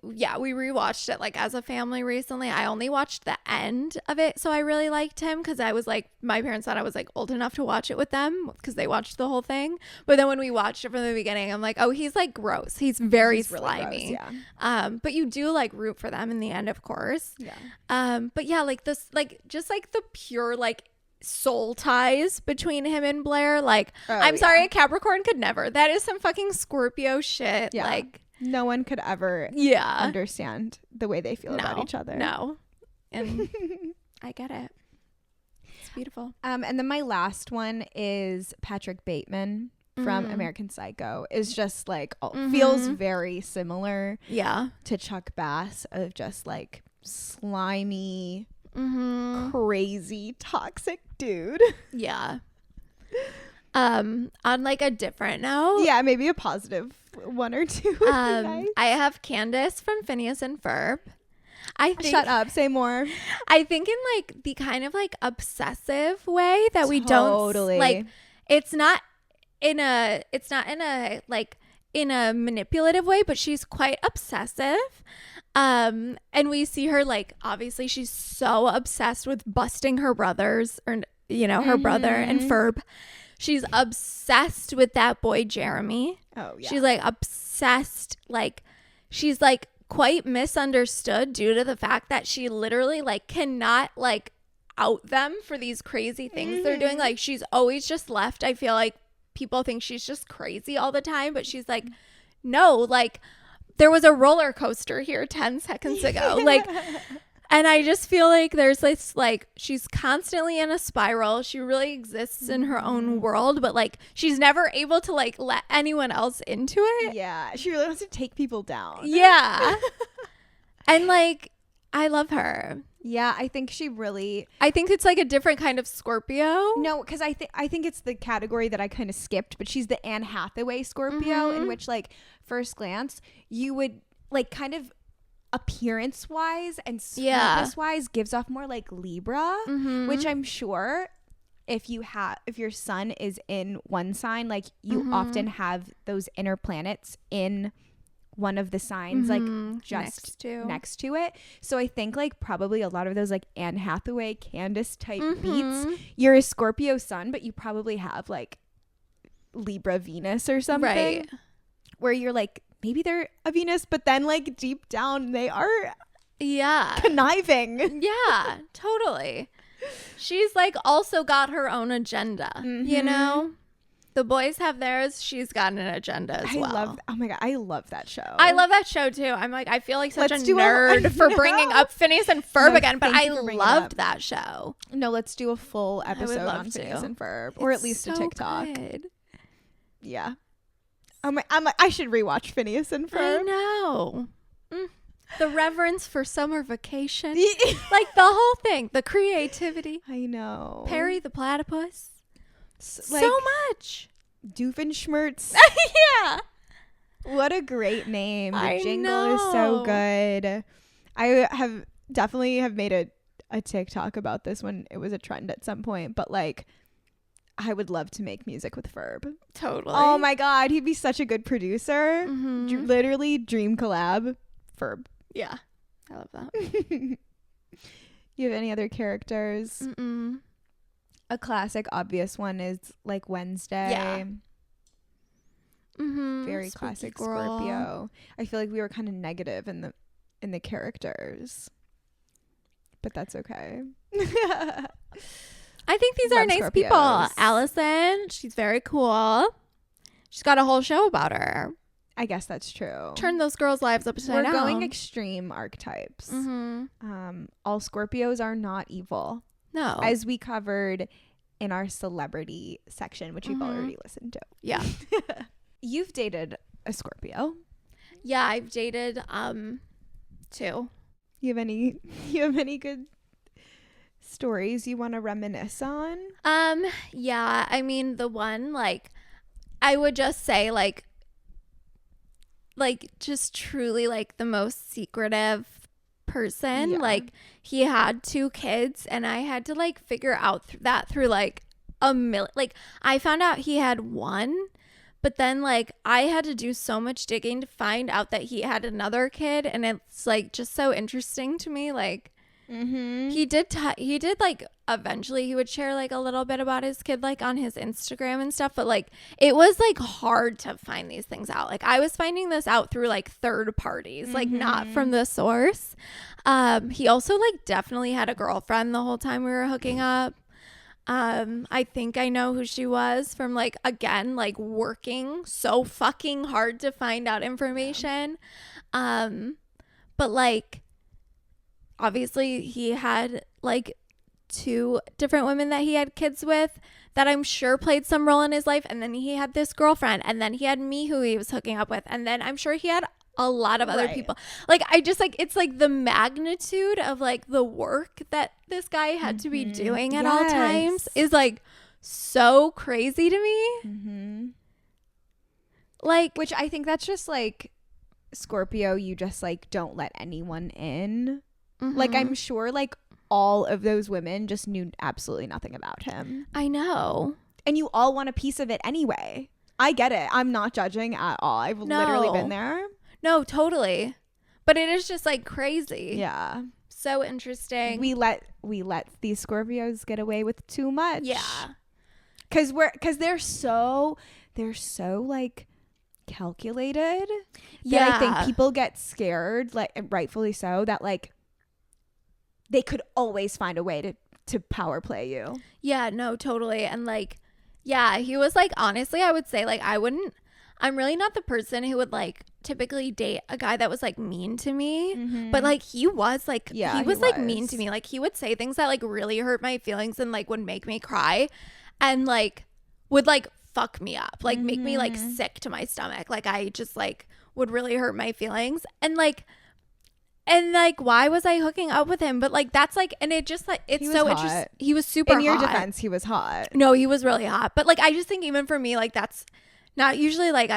we rewatched it like as a family recently. I only watched the end of it, so I really liked him because I was like, my parents thought I was like old enough to watch it with them because they watched the whole thing. But then when we watched it from the beginning, I'm like, oh, he's like gross. He's very slimy. Really gross, yeah. But you do like root for them in the end, of course. Yeah. But yeah, like this, like just like the pure like soul ties between him and Blair. Like, I'm sorry, a Capricorn could never. That is some fucking Scorpio shit. Yeah. Like, no one could ever understand the way they feel about each other. No. And I get it. It's beautiful. And then my last one is Patrick Bateman from American Psycho. Is just like feels very similar to Chuck Bass, of just like slimy, crazy, toxic dude. Yeah. On like a different note. Yeah, maybe a positive one or two would be nice. I have Candace from Phineas and Ferb. Shut up, say more. I think in like the kind of like obsessive way that we don't like, it's not in a like in a manipulative way, but she's quite obsessive. And we see her like, obviously she's so obsessed with busting her brothers, or her brother and Ferb. She's obsessed with that boy Jeremy. Oh yeah. She's like obsessed, like she's like quite misunderstood due to the fact that she literally like cannot like out them for these crazy things they're doing. Like she's always just left. I feel like people think she's just crazy all the time, but she's like, no, like there was a roller coaster here 10 seconds ago. Like, and I just feel like there's this, like, she's constantly in a spiral. She really exists in her own world, but like, she's never able to like let anyone else into it. Yeah. She really wants to take people down. Yeah. And like, I love her. Yeah, I think it's like a different kind of Scorpio. No, because I think it's the category that I kind of skipped, but she's the Anne Hathaway Scorpio, in which like first glance you would like kind of appearance wise and sweetness wise gives off more like Libra, which I'm sure if your sun is in one sign, like you often have those inner planets in one of the signs like just next to it. So I think like probably a lot of those like Anne Hathaway, Candace type beats, you're a Scorpio sun, but you probably have like Libra Venus or something, right? Where you're like, maybe they're a Venus, but then like deep down they are conniving. Yeah, totally. She's like also got her own agenda, you know? The boys have theirs. She's got an agenda as well. Oh my God. I love that show. I love that show too. I'm like, I feel like such a nerd for bringing up Phineas and Ferb again, but I loved that show. No, let's do a full episode on Phineas and Ferb, or at least a TikTok. Good. Yeah. I'm like, I should rewatch Phineas and Ferb. I know. The reverence for summer vacation. Like the whole thing. The creativity. I know. Perry the platypus. Like, so much. Doofenshmirtz. Yeah. What a great name. The jingle is so good. I have definitely made a TikTok about this when it was a trend at some point, but like I would love to make music with Ferb. Totally. Oh my God. He'd be such a good producer. Literally dream collab. Ferb. Yeah. I love that. You have any other characters? A classic obvious one is like Wednesday. Yeah. Very classic girl. Scorpio. I feel like we were kind of negative in the characters, but that's okay. I think these are nice Scorpios. People. Allison, she's very cool. She's got a whole show about her. I guess that's true. Turn those girls' lives upside down. We're going extreme archetypes. All Scorpios are not evil. No. As we covered in our celebrity section, which we've already listened to. Yeah. You've dated a Scorpio. Yeah, I've dated 2. You have any good stories you want to reminisce on? Yeah, I mean, the one, like, I would just say, like just truly, like, the most secretive person. Yeah. Like, he had 2 kids, and I had to, like, figure out that through, like, a million. Like, I found out he had 1, but then, like, I had to do so much digging to find out that he had another kid, and it's, like, just so interesting to me. Like, he did like, eventually he would share, like, a little bit about his kid, like, on his Instagram and stuff, but, like, it was, like, hard to find these things out. Like, I was finding this out through, like, third parties, like, not from the source. He also, like, definitely had a girlfriend the whole time we were hooking up. I think I know who she was from, like, again, like, working so fucking hard to find out information. But, like, obviously he had, like, 2 different women that he had kids with that I'm sure played some role in his life. And then he had this girlfriend, and then he had me who he was hooking up with. And then I'm sure he had a lot of other people. Like, I just, like, it's, like, the magnitude of, like, the work that this guy had to be doing at all times is, like, so crazy to me. Like, which I think that's just, like, Scorpio, you just, like, don't let anyone in. Like, I'm sure, like, all of those women just knew absolutely nothing about him. I know. And you all want a piece of it anyway. I get it. I'm not judging at all. I've literally been there. No, totally. But it is just, like, crazy. Yeah. So interesting. We let these Scorpios get away with too much. Yeah. Cause they're so like calculated. Yeah. That I think people get scared, like, and rightfully so, that, like, they could always find a way to power play you. Yeah, no, totally. And, like, yeah, he was, like, honestly, I would say, like, I'm really not the person who would, like, typically date a guy that was, like, mean to me. But, like, he was, like, he was like mean to me. Like, he would say things that, like, really hurt my feelings and, like, would make me cry and, like, would, like, fuck me up, like, make me, like, sick to my stomach. Like, I just, like, would really hurt my feelings. And, like, why was I hooking up with him? But, like, that's, like, and it just, like, it's so interesting. He was super hot. In your defense, he was hot. No, he was really hot. But, like, I just think even for me, like, that's not usually, like,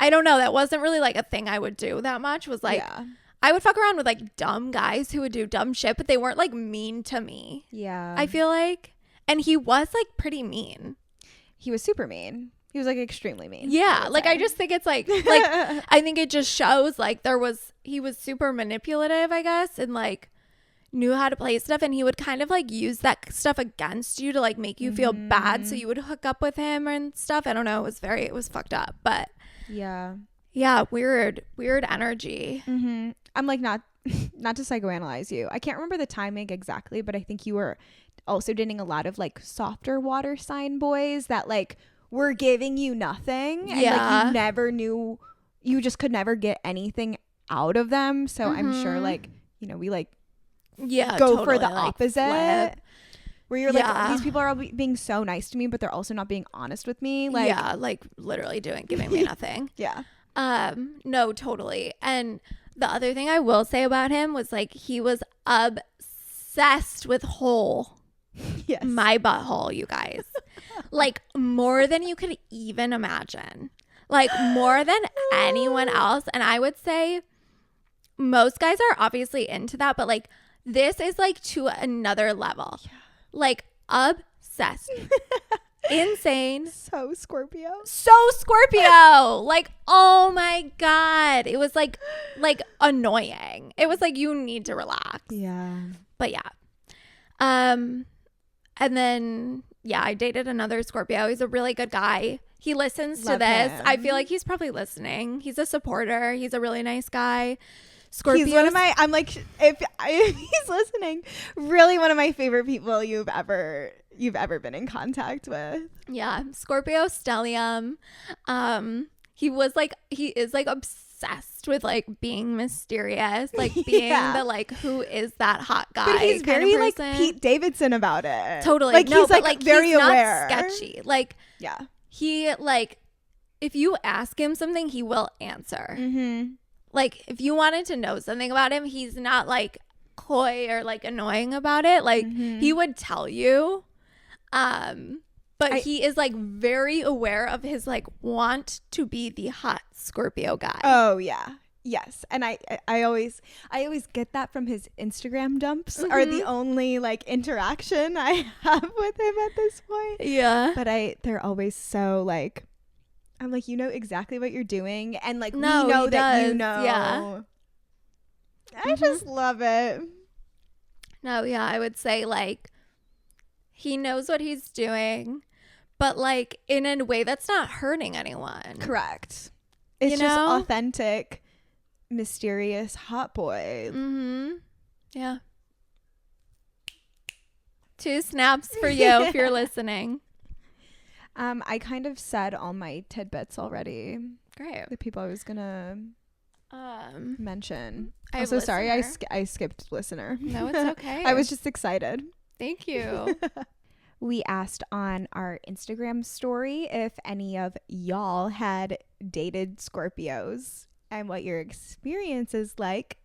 I don't know. That wasn't really, like, a thing I would do that much. Was, like, I would fuck around with, like, dumb guys who would do dumb shit, but they weren't, like, mean to me. Yeah. I feel like. And he was, like, pretty mean. He was super mean. He was, like, extremely mean. Yeah. Like, I just think it's, like, I think it just shows, like, he was super manipulative, I guess, and, like, knew how to play stuff, and he would kind of, like, use that stuff against you to, like, make you feel bad, so you would hook up with him and stuff. I don't know. It was fucked up, but yeah, weird energy. I'm, like, not to psychoanalyze you. I can't remember the timing exactly, but I think you were also dating a lot of, like, softer water sign boys that, like, were giving you nothing, and, like, you never knew, you just could never get anything out of them. So I'm sure, like, you know, we, like, go totally, for the opposite, where you're like, these people are being so nice to me, but they're also not being honest with me. Like, like, literally giving me nothing. No, totally. And the other thing I will say about him was, like, he was obsessed with my butthole, you guys. Like, more than you could even imagine, like, more than anyone else. And I would say most guys are obviously into that, but, like, this is, like, to another level. Like, obsessed. Insane. So Scorpio. Like, oh my God. It was like annoying. It was like, you need to relax. Yeah. But yeah. And then, I dated another Scorpio. He's a really good guy. He listens to this. Him. I feel like he's probably listening. He's a supporter. He's a really nice guy. Scorpio. He's one of my, I'm like, if he's listening, really one of my favorite people you've ever been in contact with. Yeah. Scorpio stellium. He is like obsessed with, like, being mysterious, like, being the, like, who is that hot guy? But he's very, like, Pete Davidson about it. Totally. Like, he's like very he's aware. Not sketchy. Like, he, like, if you ask him something, he will answer. Like, if you wanted to know something about him, he's not, like, coy or like annoying about it. Like he would tell you, but he is like very aware of his like want to be the hot Scorpio guy. Oh yeah. Yes. And I always get that from his Instagram dumps are the only like interaction I have with him at this point. Yeah. But they're always so like, I'm like, you know exactly what you're doing. And like, no, we know that does. you know. Yeah. I just love it. No, yeah. I would say like he knows what he's doing, but like in a way that's not hurting anyone. Correct. It's just authentic, mysterious hot boy. Yeah. 2 snaps for you if you're listening. I kind of said all my tidbits already. Great. The people I was gonna mention. I'm so sorry I skipped listener. No, it's okay. I was just excited. Thank you. We asked on our Instagram story if any of y'all had dated Scorpios and what your experience is like.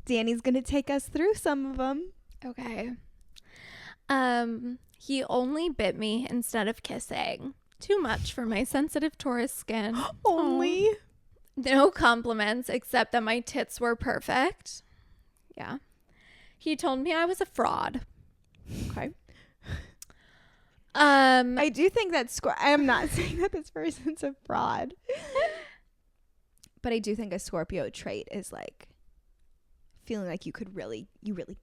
Dani's gonna take us through some of them. Okay. He only bit me instead of kissing. Too much for my sensitive Taurus skin. Only? Oh. No compliments except that my tits were perfect. Yeah. He told me I was a fraud. Okay. I do think that I am not saying that this person's a fraud. But I do think a Scorpio trait is like feeling like you really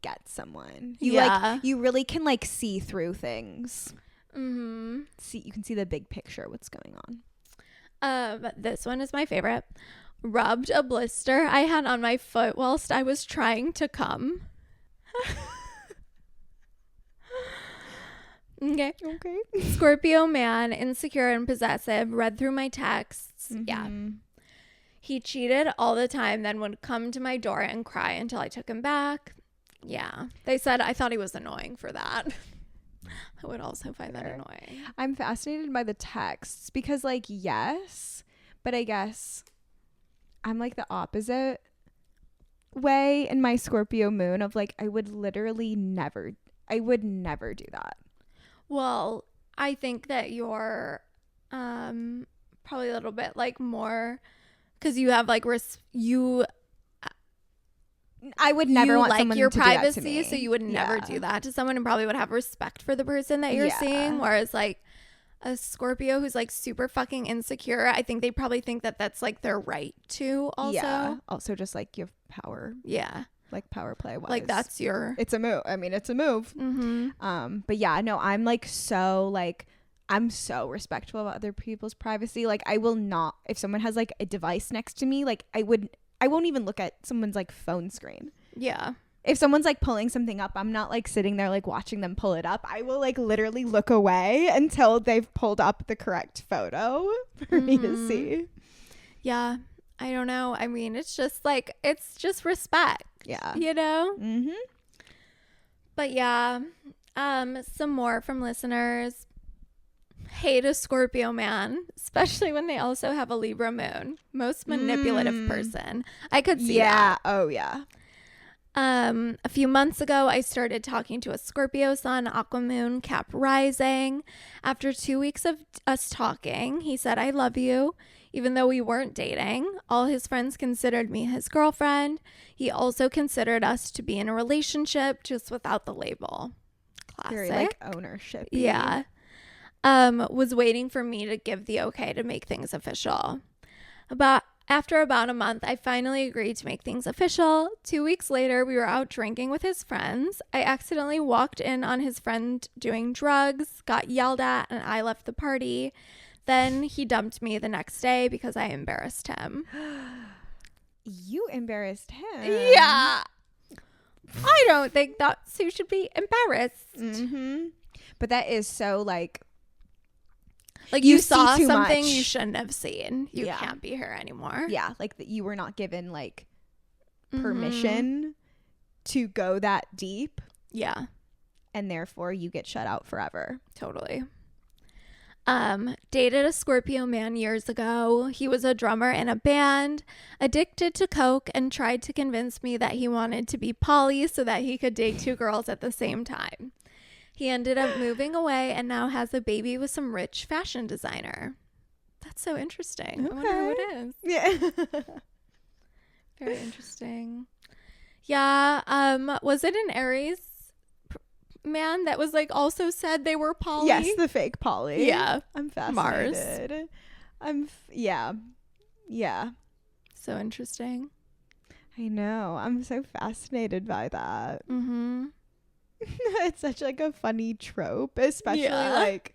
get someone. You really can like see through things. You can see the big picture, what's going on. This one is my favorite. Rubbed a blister I had on my foot whilst I was trying to come. Okay. Scorpio man, insecure and possessive, read through my texts. Yeah. He cheated all the time, then would come to my door and cry until I took him back. Yeah. They said I thought he was annoying for that. I would also find that annoying. I'm fascinated by the texts because like, yes, but I guess I'm like the opposite way in my Scorpio moon of like, I would never do that. Well, I think that you're probably a little bit like more because you have like I would never want like someone your to privacy, do that to me. so you would never do that to someone and probably would have respect for the person that you're seeing. Whereas like a Scorpio who's like super fucking insecure, I think they probably think that that's like their right to also. Yeah. Also just like you have power. Yeah. Like power play wise. Like that's it's a move. I mean, it's a move. But yeah, no, I'm like I'm so respectful of other people's privacy. Like I will not, if someone has like a device next to me, like I won't even look at someone's like phone screen. Yeah. If someone's like pulling something up, I'm not like sitting there like watching them pull it up. I will like literally look away until they've pulled up the correct photo for me to see. Yeah. I don't know. I mean, it's just respect. Yeah. You know? But yeah. Some more from listeners. Hate a Scorpio man, especially when they also have a Libra moon. Most manipulative person. I could see that. Oh yeah. A few months ago, I started talking to a Scorpio sun, Aqua moon, Cap rising. After 2 weeks of us talking, he said, I love you. Even though we weren't dating, all his friends considered me his girlfriend. He also considered us to be in a relationship, just without the label. Classic. Very like ownership. Yeah. Was waiting for me to give the okay to make things official. After about a month, I finally agreed to make things official. 2 weeks later, we were out drinking with his friends. I accidentally walked in on his friend doing drugs, got yelled at, and I left the party. Then he dumped me the next day because I embarrassed him. You embarrassed him? Yeah. I don't think that's who should be embarrassed. But that is so like you saw something much. You shouldn't have seen. You can't be here anymore. Yeah, like that you were not given like permission to go that deep. Yeah. And therefore you get shut out forever. Totally. Dated a Scorpio man years ago. He was a drummer in a band, addicted to coke, and tried to convince me that he wanted to be poly so that he could date 2 girls at the same time. He ended up moving away and now has a baby with some rich fashion designer. That's so interesting. Okay. I wonder who it is. Yeah. Very interesting. Yeah. Was it an Aries man that was like also said they were poly? Yes, the fake poly. Yeah. I'm fascinated. Mars. Yeah. So interesting. I know. I'm so fascinated by that. Mm-hmm. It's such like a funny trope, especially like,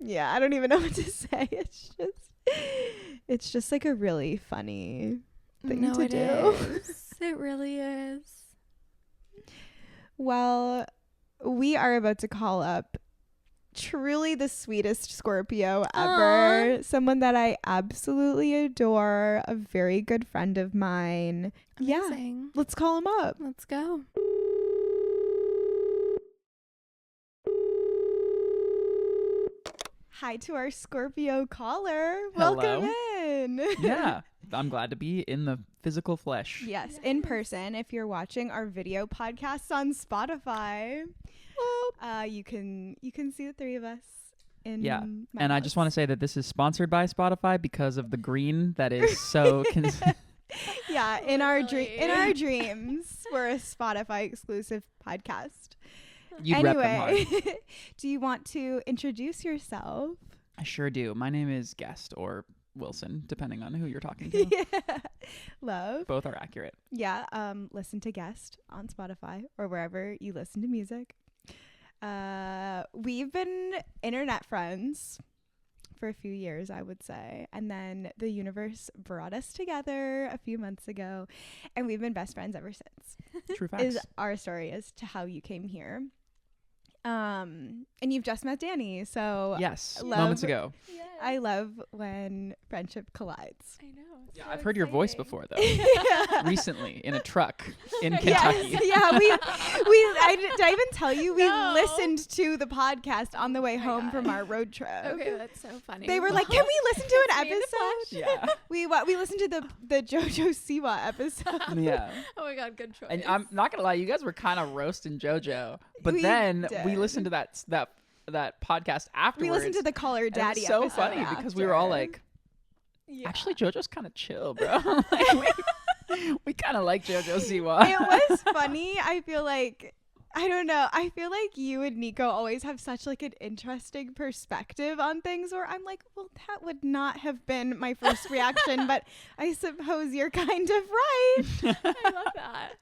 yeah, I don't even know what to say. It's just like a really funny thing to do. It really is. Well, we are about to call up truly the sweetest Scorpio ever. Someone that I absolutely adore, a very good friend of mine. Amazing. Yeah, let's call him up. Let's go. Hi to our Scorpio caller. Hello. Welcome in. Yeah, I'm glad to be in the physical flesh. Yes, in person. If you're watching our video podcasts on Spotify, you can see the 3 of us in Yeah, my and I house. just want to say that this is sponsored by Spotify because of the green that is so. Yeah, in our dreams, we're a Spotify exclusive podcast. You'd rep them hard. Do you want to introduce yourself? I sure do. My name is Guest or Wilson, depending on who you're talking to. Yeah. Love. Both are accurate. Yeah. Listen to Guest on Spotify or wherever you listen to music. We've been internet friends for a few years, I would say. And then the universe brought us together a few months ago, and we've been best friends ever since. True facts. Is our story as to how you came here. And you've just met Dani, so Yes, love- moments ago. Yes. I love when friendship collides. I know. Yeah, so I've heard your voice exciting. before though. Recently in a truck in Yes, Kentucky. yeah, did I even tell you we No. listened to the podcast on the way my home God. from our road trip? Okay, that's so funny. They were like, "Can we listen to an Me in the episode?" Yeah. We listened to the JoJo Siwa episode. Yeah. Oh my God, good choice. And I'm not gonna lie, you guys were kind of roasting JoJo, but We then we did. listened to that podcast afterwards. We listened to the Caller and Daddy it's so episode funny because we were all after. like, Yeah. actually, JoJo's kind of chill, bro. Like, we kind of like JoJo Siwa. It was funny. I feel like, I don't know. I feel like you and Nico always have such like an interesting perspective on things where I'm like, well, that would not have been my first reaction, but I suppose you're kind of right. I love that.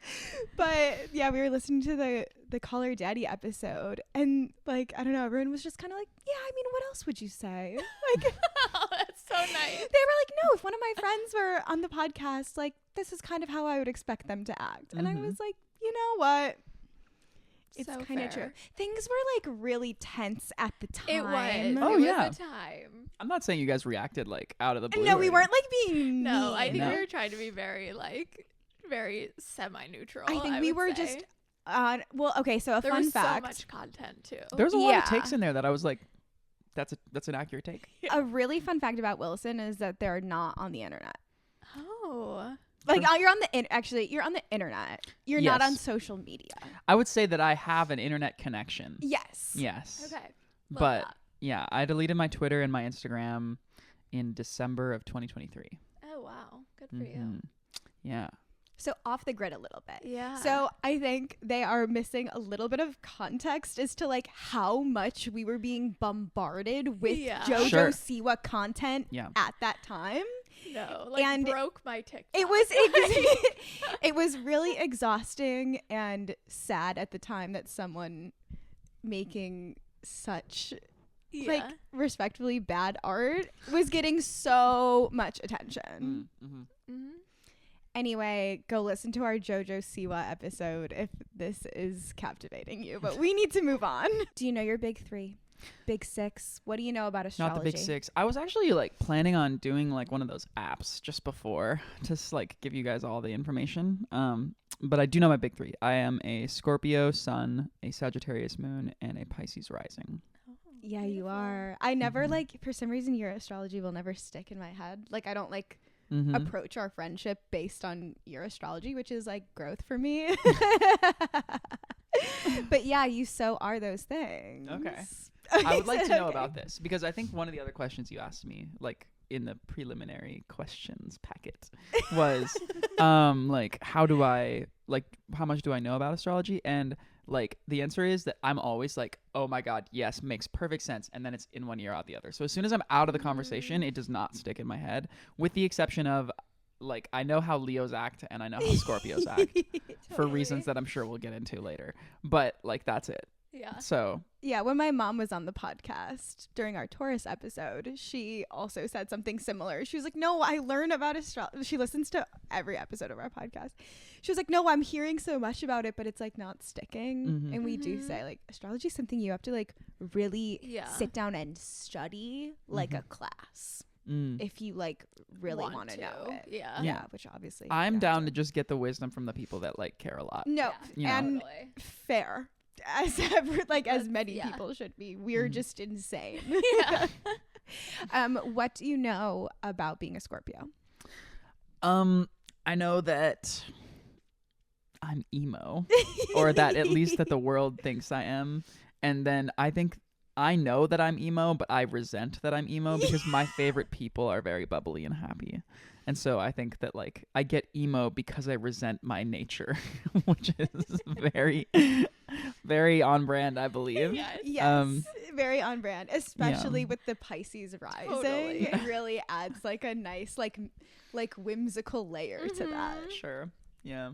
But yeah, we were listening to the Caller Daddy episode, and like, I don't know, everyone was just kind of like, yeah, I mean, what else would you say? Like, Oh, that's so nice. they were like, no, if one of my friends were on the podcast, like, this is kind of how I would expect them to act. And I Mhm. was like, you know what? It's So kind of true. fair. Things were like really tense at the time. It was. Oh, it yeah. was a time. I'm not saying you guys reacted like out of the blue. No, or we weren't like being No, I mean. think No. we were trying to be very semi-neutral. I think we would were say. just well, okay, so a There fun was fact. so much content too. There was a lot Yeah. of takes in there that I was like, that's an accurate take. A really fun fact about Wilson is that they're not on the internet. Oh. Like you're on the actually you're on the internet. You're not Yes. on social media. I would say that I have an internet connection. Yes. Yes. Okay. Love But that. yeah, I deleted my Twitter and my Instagram in December of 2023. Oh wow. Good for you. Mhm. Yeah. So off the grid a little bit. Yeah. So I think they are missing a little bit of context as to like how much we were being bombarded with Yeah. JoJo Sure. Siwa content Yeah. at that time. no, like and broke my TikTok. It was it was really exhausting and sad at the time that someone making such like Yeah. respectfully bad art was getting so much attention. Mm-hmm. Mhm. Anyway, go listen to our JoJo Siwa episode if this is captivating you. But we need to move on. Do you know your big 3? Big 6? What do you know about astrology? Not the big 6. I was actually like planning on doing like one of those apps just before to like give you guys all the information. But I do know my big 3. I am a Scorpio sun, a Sagittarius moon, and a Pisces rising. Yeah, Beautiful. you are. I never like, for some reason, your astrology will never stick in my head. Like, I don't like approach our friendship based on your astrology, which is like growth for me. But yeah, you so are those things. Okay. I would like to know about this because I think one of the other questions you asked me, like in the preliminary questions packet, was like how much do I know about astrology? And like the answer is that I'm always like, oh my god, yes, makes perfect sense, and then it's in one ear out the other. So as soon as I'm out of the conversation, it does not stick in my head, with the exception of like I know how Leos act and I know how Scorpios act for reasons that I'm sure we'll get into later. But like that's it. Yeah. So yeah, when my mom was on the podcast during our Taurus episode, she also said something similar. She was like, no, I learn about astrology. She listens to every episode of our podcast. She was like, no, I'm hearing so much about it, but it's like not sticking. And we do say like astrology is something you have to like really sit down and study like a class. If you like really want to know it. Yeah, which obviously I'm down to just get the wisdom from the people that like care a lot. No, yeah, and totally. fair. As ever, like as many people should be. We're just insane. What do you know about being a Scorpio? I know that I'm emo, or that at least that the world thinks I am. And then I think I know that I'm emo, but I resent that I'm emo because my favorite people are very bubbly and happy. And so I think that like I get emo because I resent my nature, which is very, very on brand, I believe. Yes, very on brand, especially with the Pisces rising. Totally. It really adds like a nice like whimsical layer to that. Sure. Yeah.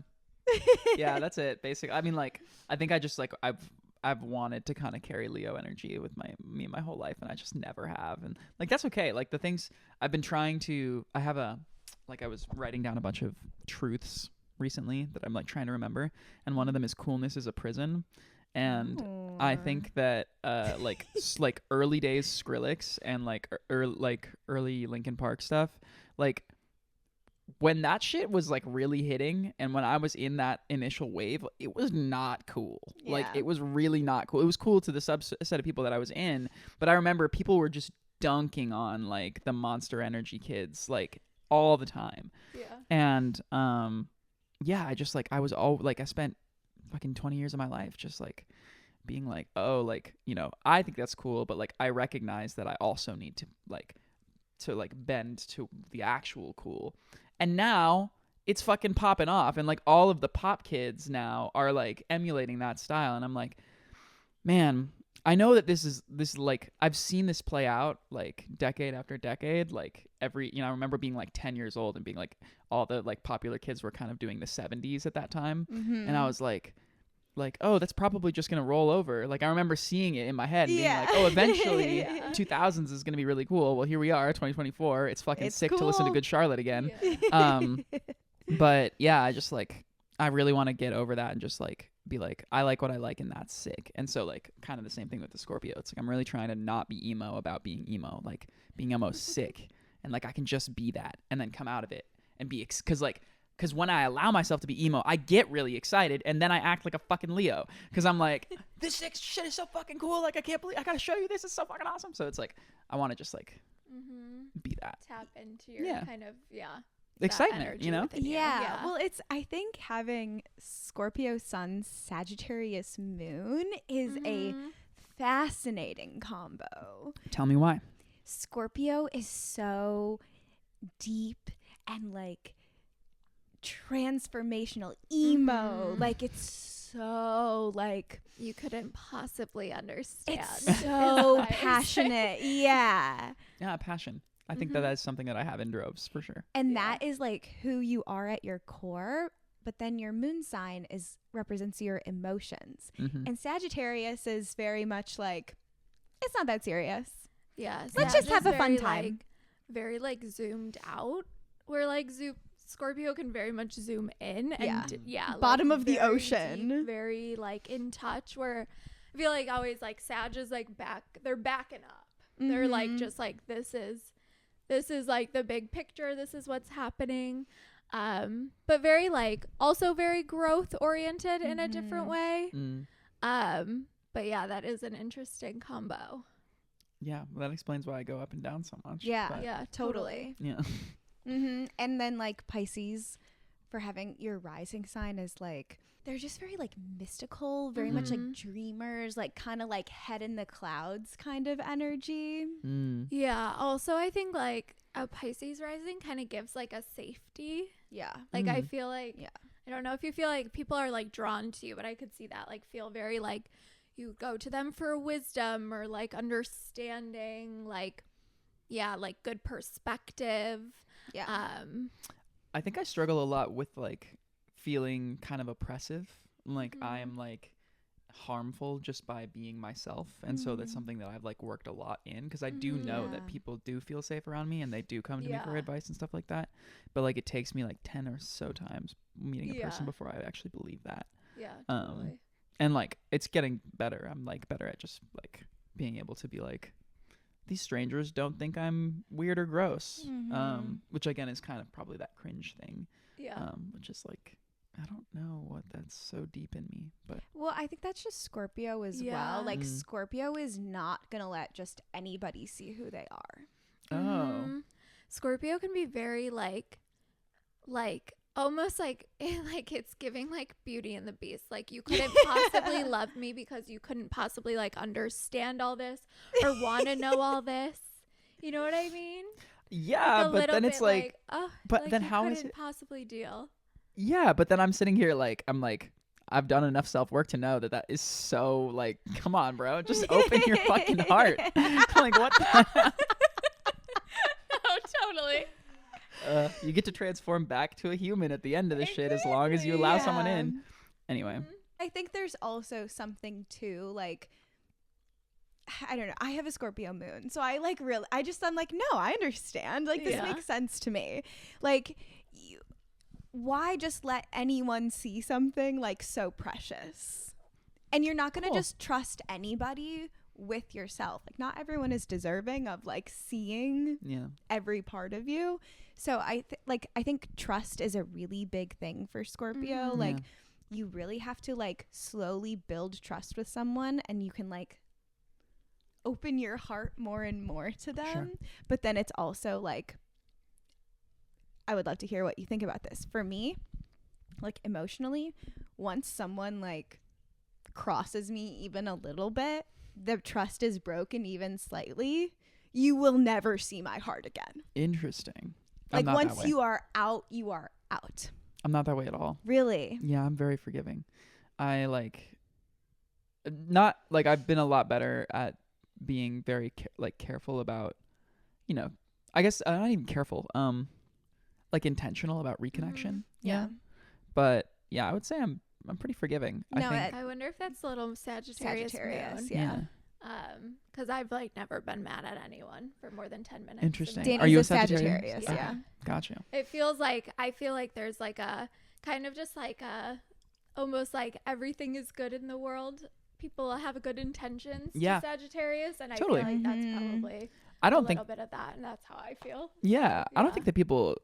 Yeah, that's it. Basically, I mean, like I think I just like I've wanted to kind of carry Leo energy with me my whole life, and I just never have. And like that's okay. Like the things I've been trying to, I was writing down a bunch of truths recently that I'm like trying to remember, and one of them is coolness is a prison. And I think that like early days Skrillex and like early Linkin Park stuff, like when that shit was like really hitting and when I was in that initial wave, it was not cool. Like it was really not cool. It was cool to the subset of people that I was in, but I remember people were just dunking on like the Monster Energy kids like all the time. And I just like I spent fucking 20 years of my life just like being like, oh, like, you know, I think that's cool, but like I recognize that I also need to bend to the actual cool. And now it's fucking popping off, and like all of the pop kids now are like emulating that style, and I'm like, man, I know that this like I've seen this play out like decade after decade. Like every, you know, I remember being like 10 years old and being like all the like popular kids were kind of doing the 70s at that time, and I was like, oh, that's probably just gonna roll over. Like I remember seeing it in my head and being like, oh, eventually 2000s is gonna be really cool. Well, here we are, 2024. It's fucking sick to listen to Good Charlotte again. But yeah, I just like I really want to get over that and just like be like, I like what I like and that's sick. And so like kind of the same thing with the Scorpio. It's like I'm really trying to not be emo about being emo. Like being emo is sick, and like I can just be that and then come out of it and be because when I allow myself to be emo, I get really excited, and then I act like a fucking Leo because I'm like, this shit is so fucking cool. Like, I can't believe I gotta show you this. It's so fucking awesome. So it's like, I want to just like be that. Tap into your kind of, excitement, you know? Yeah. Well, I think having Scorpio Sun, Sagittarius Moon is a fascinating combo. Tell me why. Scorpio is so deep and like transformational emo, like it's so like you couldn't possibly understand. It's so passionate. Passion. I think that is something that I have in droves for sure, and that is like who you are at your core. But then your moon sign represents your emotions, and Sagittarius is very much like it's not that serious. Let's just have a fun time. Like, very like zoomed out, where like Scorpio can very much zoom in and bottom like of the ocean, deep, very like in touch, where I feel like always like Sag is like they're backing up. They're like just like this is like the big picture, this is what's happening, but very like also very growth oriented in a different way. But yeah, that is an interesting combo. Yeah, well, that explains why I go up and down so much. Yeah. but- Yeah, Totally. Yeah. And then like Pisces, for having your rising sign is like, they're just very like mystical, very much like dreamers, like kind of like head in the clouds kind of energy. Yeah. Also, I think like a Pisces rising kind of gives like a safety. Yeah. Like I feel like, Yeah. I don't know if you feel like people are like drawn to you, but I could see that like feel very like you go to them for wisdom or like understanding, like, yeah, like good perspective. Yeah. I think I struggle a lot with like feeling kind of oppressive. Like I am like harmful just by being myself. And so that's something that I've like worked a lot in, because I do know that people do feel safe around me and they do come to me for advice and stuff like that. But like it takes me like 10 or so times meeting a person before I actually believe that. Yeah. Totally. And like it's getting better. I'm like better at just like being able to be like, these strangers don't think I'm weird or gross. Which again is kind of probably that cringe thing. Yeah. Which is like, I don't know what that's so deep in me, but Well, I think that's just Scorpio as well. Like Scorpio is not gonna let just anybody see who they are. Scorpio can be very like almost like it's giving like Beauty and the Beast. Like you couldn't possibly love me because you couldn't possibly like understand all this or want to know all this. You know what I mean? Yeah, like but then it's like, oh, but like then you how is couldn't it possibly deal? Yeah, but then I'm sitting here like, I'm like, I've done enough self-work to know that is so like, come on, bro, just open your fucking heart. Like, what the hell? Oh, totally. You get to transform back to a human at the end of this shit as long as you allow someone in. Anyway. I think there's also something too, like, I don't know. I have a Scorpio moon. So I like really, I'm like, no, I understand. Like, this makes sense to me. Like, why just let anyone see something like so precious? And you're not going to just trust anybody with yourself. Like, not everyone is deserving of like seeing every part of you. So I think trust is a really big thing for Scorpio. Like, you really have to like slowly build trust with someone, and you can like open your heart more and more to them. But then it's also like, I would love to hear what you think about this. For me, like emotionally, once someone like crosses me even a little bit, the trust is broken even slightly, you will never see my heart again. Interesting. Like once you are out, you are out. I'm not that way at all. Really? Yeah, I'm very forgiving. I like, not like, I've been a lot better at being very careful about, you know, I guess not even careful, like intentional about reconnection. Yeah. But yeah, I would say I'm pretty forgiving. No, I wonder if that's a little Sagittarius moon. Yeah. Because I've like never been mad at anyone for more than 10 minutes. Interesting. Dani's Are you a Sagittarius? Okay. Yeah. Gotcha. It feels like, I feel like there's like a kind of just like a, almost like everything is good in the world. People have good intentions to Sagittarius, and I feel like that's probably a little bit of that, and that's how I feel. Yeah, I don't think that people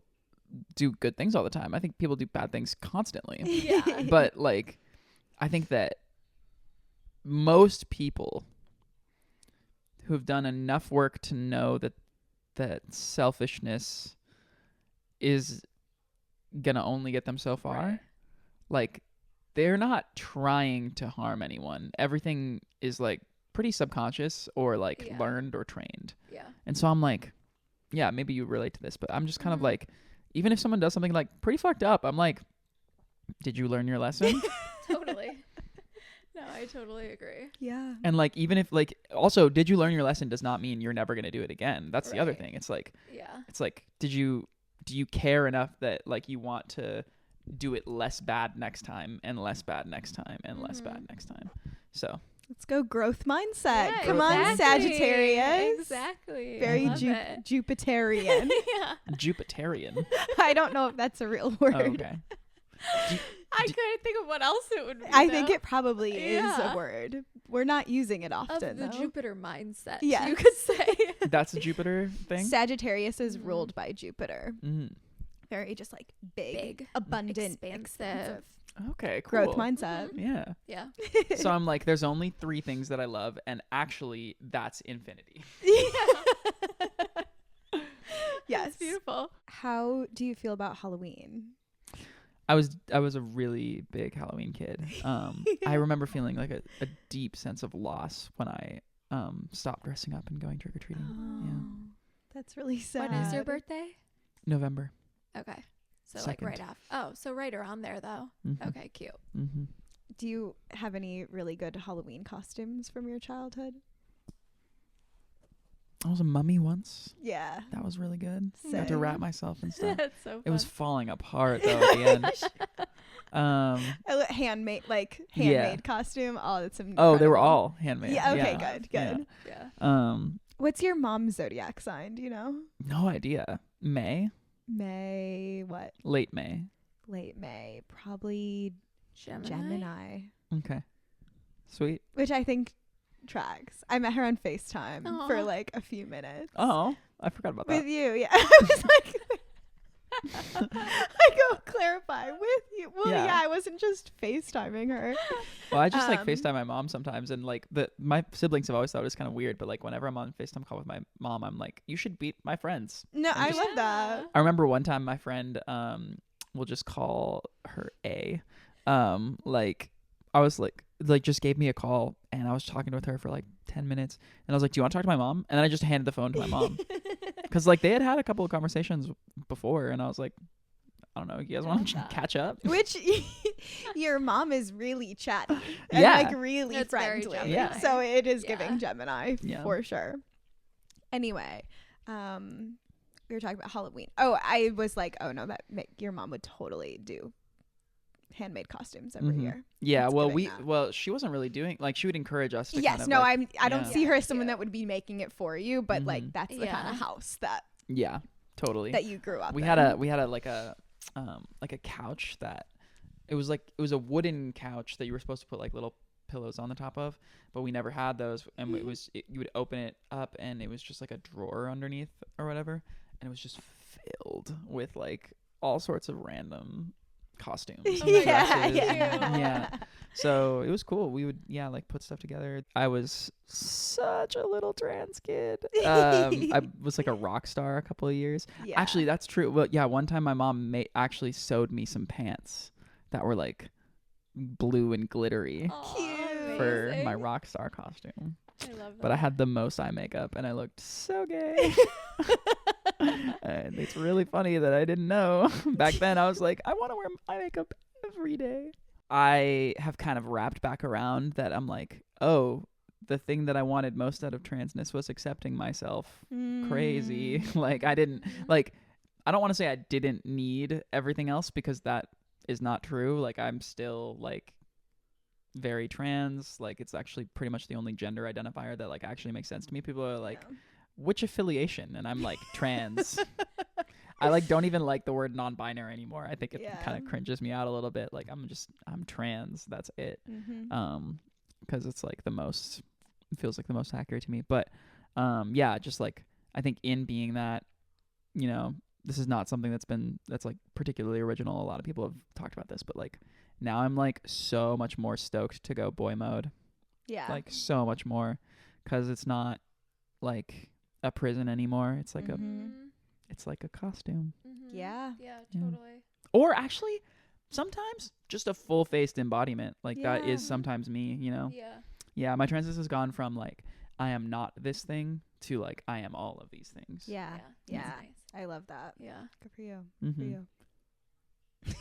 do good things all the time. I think people do bad things constantly. Yeah. But like, I think that most people who have done enough work to know that selfishness is gonna only get them so far, like, they're not trying to harm anyone. Everything is like pretty subconscious or like learned or trained. Yeah. And so I'm like, yeah, maybe you relate to this, but I'm just kind of like, even if someone does something like pretty fucked up, I'm like, did you learn your lesson? Totally. No, I totally agree. Yeah. And like, even if like, also, did you learn your lesson does not mean you're never going to do it again. That's the other thing. It's like, it's like, do you care enough that like you want to do it less bad next time and less bad next time and less bad next time? So let's go growth mindset. Yeah, Come on, Sagittarius. Exactly. Very Jupiterian. Jupiterian. I don't know if that's a real word. Oh, okay. I couldn't think of what else it would be. I think it probably is a word. We're not using it often. Of the Jupiter mindset, you could say. That's a Jupiter thing? Sagittarius is ruled by Jupiter. Very just like big, abundant, expansive. Okay, cool. Growth mindset. Yeah. Yeah. So I'm like, there's only 3 things that I love, and actually, that's infinity. Yes. Beautiful. How do you feel about Halloween? I was a really big Halloween kid. I remember feeling like a deep sense of loss when I stopped dressing up and going trick or treating. Yeah. That's really sad. When is your birthday? November. Okay. So Second. like right after. Oh, so right around there though. Mm-hmm. Okay, cute. Mm-hmm. Do you have any really good Halloween costumes from your childhood? I was a mummy once. Yeah. That was really good. Same. Got to wrap myself and stuff. That's so fun. It was falling apart though at the end. Handmade costume. Oh, that's incredible. Oh, they were all handmade. Yeah. Okay. Yeah. Good. Yeah. What's your mom's zodiac sign? Do you know? No idea. May? May. What? Late May. Late May. Probably Gemini. Okay. Sweet. Which I think tracks. I met her on FaceTime for Aw. like a few minutes. Oh, I forgot about that. With you, yeah. I was like, I go clarify with you. Well, Yeah. yeah, I wasn't just FaceTiming her. Well, I just like Um, FaceTime my mom sometimes, and like my siblings have always thought it was kind of weird, but like whenever I'm on FaceTime call with my mom, I'm like, you should beat my friends. No, I just- love that. I remember one time my friend, we'll just call her A, like I was like just gave me a call, and I was talking with her for like 10 minutes, and I was like, do you want to talk to my mom? And then I just handed the phone to my mom. Because like they had a couple of conversations before, and I was like, I don't know, you guys want to catch up? Which your mom is really chatty and Yeah. like really It's very friendly. Gemini. Yeah. So it is Yeah. giving Gemini Yeah. for sure. Anyway, we were talking about Halloween. Oh, I was like, oh no, your mom would totally do handmade costumes every Mhm. year. Yeah, It's well, giving that. she wasn't really doing like she would encourage us to. Yes, kind of, no, like, I don't yeah. see her as Yeah. someone that would be making it for you, but like Mhm. that's the kind Yeah. of house that Yeah, totally. you grew up we in. had a like a couch that it was a wooden couch that you were supposed to put like little pillows on the top of, but we never had those, and you would open it up and it was just like a drawer underneath or whatever, and it was just filled with like all sorts of random costumes and Yeah, dresses yeah. and- yeah. So it was cool. We would like put stuff together. I was such a little trans kid. I was like a rock star a couple of years. Yeah. Actually, that's true. Well, yeah, one time my mom actually sewed me some pants that were like blue and glittery Cute. for Amazing. my rock star costume. I love that. But I had the most eye makeup and I looked so gay. And it's really funny that I didn't know. Back then I was like, I want to wear eye makeup every day. I have kind of wrapped back around that I'm like, oh, the thing that I wanted most out of transness was accepting myself. Crazy. Like I didn't like I don't want to say I didn't need everything else because that is not true. Like I'm still like very trans. Like it's actually pretty much the only gender identifier that like actually makes sense to me. People are like, which affiliation? And I'm like trans. I like don't even like the word non-binary anymore. I think it Yeah. kind of cringes me out a little bit. Like I'm trans. That's it. Mm-hmm. Because it's like it feels like the most accurate to me. But yeah, just like I think in being that, you know, this is not something that's like particularly original. A lot of people have talked about this, but like now I'm like so much more stoked to go boy mode. Yeah. Like so much more, because it's not like a prison anymore. It's like Mhm. it's like a costume. Yeah. Yeah, Yeah. totally. Or actually sometimes just a full-faced embodiment. Like that is Yeah. sometimes me, you know? Yeah. Yeah, my transness has gone from like I am not this thing to like I am all of these things. Yeah. That's Yeah. nice. I love that. Yeah. Good for you. For Mhm. you.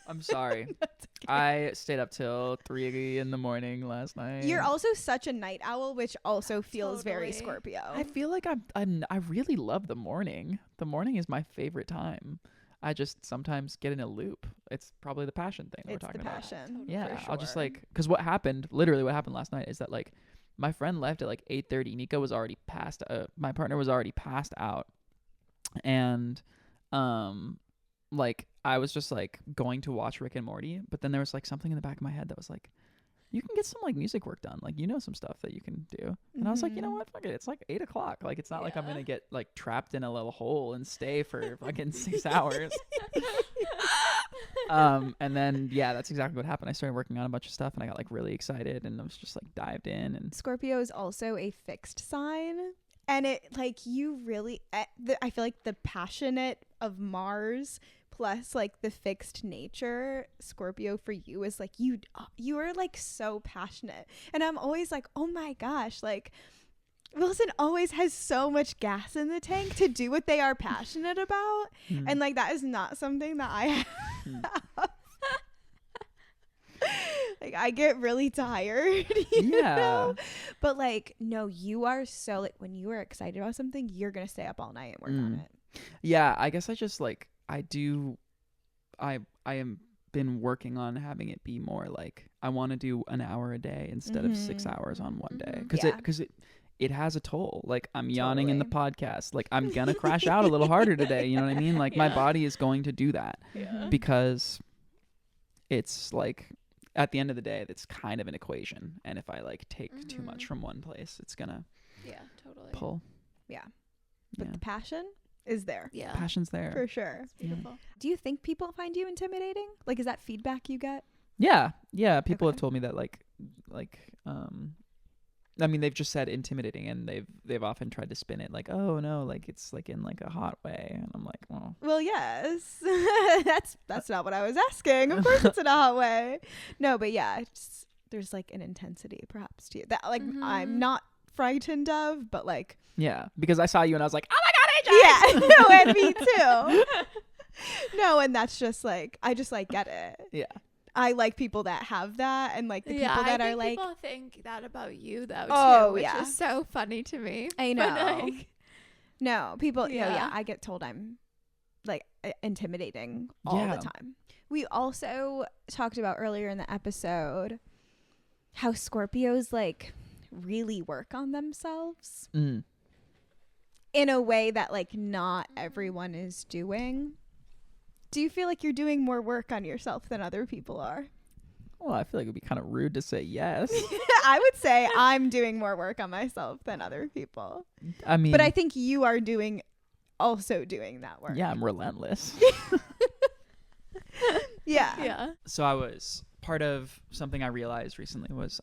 I'm sorry. That's okay. I stayed up till 3 in the morning last night. You're also such a night owl, which also feels very Totally. Scorpio. I feel like I really love the morning. The morning is my favorite time. I just sometimes get in a loop. It's probably the passion thing that It's we're the talking about. passion. Totally. Yeah, for I'll just sure. like, because what happened last night is that like my friend left at like 8:30. Nico was already passed. My partner was already passed out, and like I was just like going to watch Rick and Morty, but then there was like something in the back of my head that was like, you can get some like music work done. Like, you know, some stuff that you can do. And I was like, you know Mhm. what? Fuck it. It's like 8:00. Like, it's not like I'm Yeah. going to get like trapped in a little hole and stay for fucking 6 hours. And then that's exactly what happened. I started working on a bunch of stuff and I got like really excited and I was just like dived in. And Scorpio is also a fixed sign, and it like you really I feel like the passionate of Mars plus like the fixed nature Scorpio for you is like you are like so passionate, and I'm always like, oh my gosh, like Wilson always has so much gas in the tank to do what they are passionate about. And like that is not something that I have. Like I get really tired, you know? But like no, you are so like when you are excited about something, you're gonna stay up all night and work on it. Yeah, I guess I just like I am been working on having it be more like I want to do an hour a day instead of 6 hours on one day, because it has a toll. Like I'm yawning in the podcast. Like I'm gonna crash out a little harder today. You know what I mean? Like my body is going to do that because it's like at the end of the day, that's kind of an equation. And if I like take too much from one place, it's gonna pull. Yeah, but the passion is there. Yeah, passion's there for sure. It's beautiful. Do you think people find you intimidating? Like, is that feedback you get? Yeah. People have told me that like I mean, they've just said intimidating, and they've often tried to spin it like, oh no, like it's like in like a hot way, and I'm like, well, yes, that's not what I was asking. Of course, it's in a hot way. No, but yeah, there's like an intensity perhaps to you that like I'm not frightened of, but like because I saw you and I was like, oh my god, AJ! Yeah, no, and me too. No, and that's just like I just like get it. Yeah. I like people that have that, and like the people that are like people think that about you though too, which is so funny to me. I know. Like, no, people I get told I'm like intimidating all the time. We also talked about earlier in the episode how Scorpios like really work on themselves in a way that like not everyone is doing. Do you feel like you're doing more work on yourself than other people are? Well, I feel like it would be kind of rude to say yes. I would say I'm doing more work on myself than other people. I mean, but I think you are also doing that work. Yeah, I'm relentless. Yeah. So I was part of something I realized recently was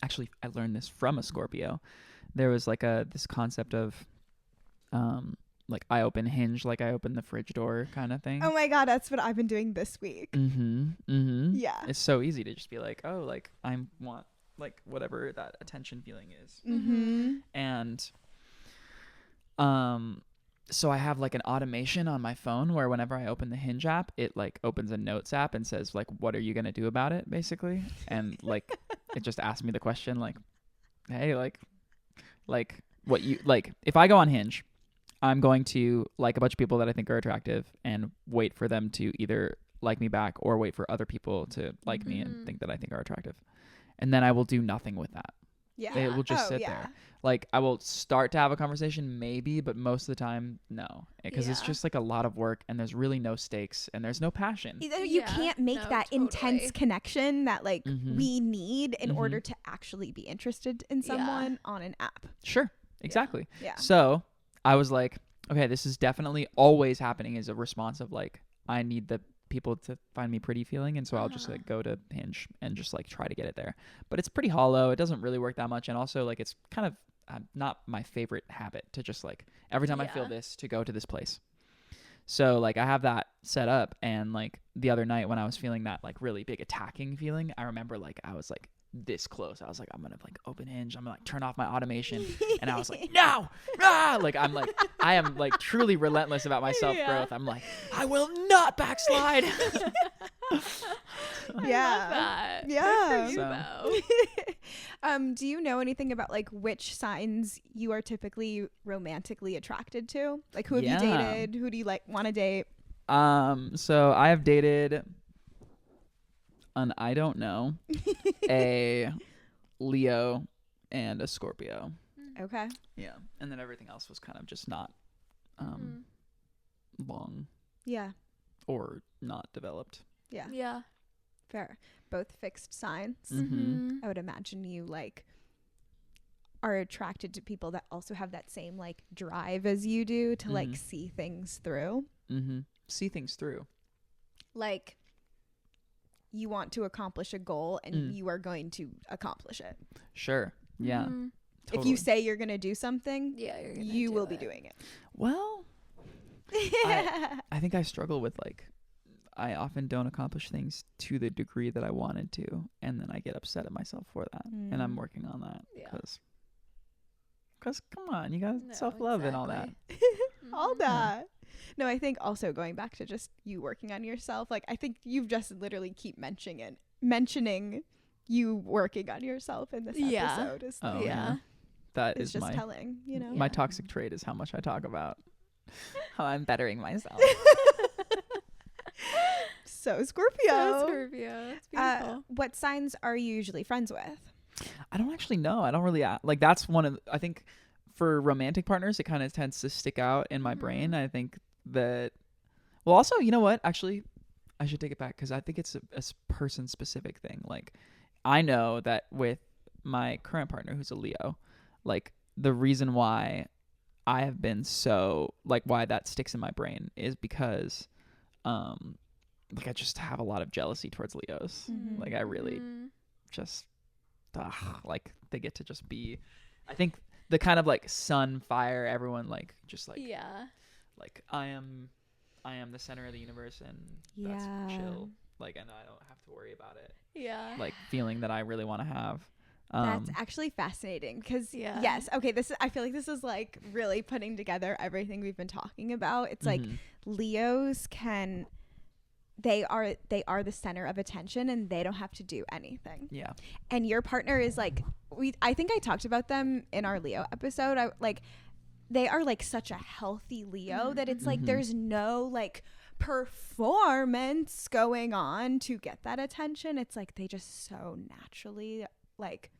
actually I learned this from a Scorpio. There was like this concept of like I open Hinge like I open the fridge door kind of thing. Oh my god, that's what I've been doing this week. Yeah. It's so easy to just be like, oh, like I want like whatever that attention feeling is. And so I have like an automation on my phone where whenever I open the Hinge app, it like opens a notes app and says like, what are you gonna do about it, basically? And like it just asks me the question like, hey, like what you like. If I go on Hinge, I'm going to like a bunch of people that I think are attractive and wait for them to either like me back or wait for other people to like me and think that I think are attractive. And then I will do nothing with that. Yeah. It will just sit there. Like I will start to have a conversation maybe, but most of the time, no. Because it's just like a lot of work and there's really no stakes and there's no passion. You can't make that intense connection that like we need in order to actually be interested in someone on an app. Sure. Exactly. Yeah. So I was like, okay, this is definitely always happening as a response of like, I need the people to find me pretty feeling. And so I'll just like go to Hinge and just like try to get it there. But it's pretty hollow. It doesn't really work that much. And also like, it's kind of not my favorite habit to just like every time I feel this to go to this place. So like I have that set up. And like the other night when I was feeling that like really big attacking feeling, I remember like I was like this close. I was like, I'm gonna like open Hinge, I'm gonna like turn off my automation, and I was like, no, like I am like truly relentless about my self-growth. I'm like, I will not backslide. Yeah. Do you know anything about like which signs you are typically romantically attracted to? Like who have you dated? Who do you like want to date? So I have dated I don't know, a Leo and a Scorpio. Okay. Yeah. And then everything else was kind of just not long. Yeah. Or not developed. Yeah. Yeah. Fair. Both fixed signs. Mm-hmm. I would imagine you like are attracted to people that also have that same like drive as you do to like see things through. See things through. like you want to accomplish a goal and you are going to accomplish it. Sure. Yeah. Mhm. Totally. If you say you're going to do something, Yeah, you will be doing it. Well, I think I struggle with like, I often don't accomplish things to the degree that I wanted to, and then I get upset at myself for that. And I'm working on that because come on, you got self-love and all that. All that. No, I think also going back to just you working on yourself, like I think you've just literally keep mentioning you working on yourself in this episode. Is That is is just my telling, you know. my toxic trait is how much I talk about how I'm bettering myself. So Scorpio. It's beautiful. What signs are you usually friends with? I don't actually know. I don't really like. That's one of, I think for romantic partners, it kind of tends to stick out in my brain. I think that, well, also, you know what? Actually, I should take it back because I think it's a person specific thing. Like, I know that with my current partner, who's a Leo, like the reason why I have been so, like, why that sticks in my brain is because, like, I just have a lot of jealousy towards Leos. Like, I really just, like, they get to just be, I think the kind of like sun, fire, everyone like just like like I am the center of the universe and that's chill. Like, and I don't have to worry about it. Yeah. Like feeling that I really want to have. That's actually fascinating because yes, okay, I feel like this is like really putting together everything we've been talking about. It's like Leos they are the center of attention and they don't have to do anything. Yeah. And your partner is like, I think I talked about them in our Leo episode. They are like such a healthy Leo that it's like there's no like performance going on to get that attention. It's like they just so naturally like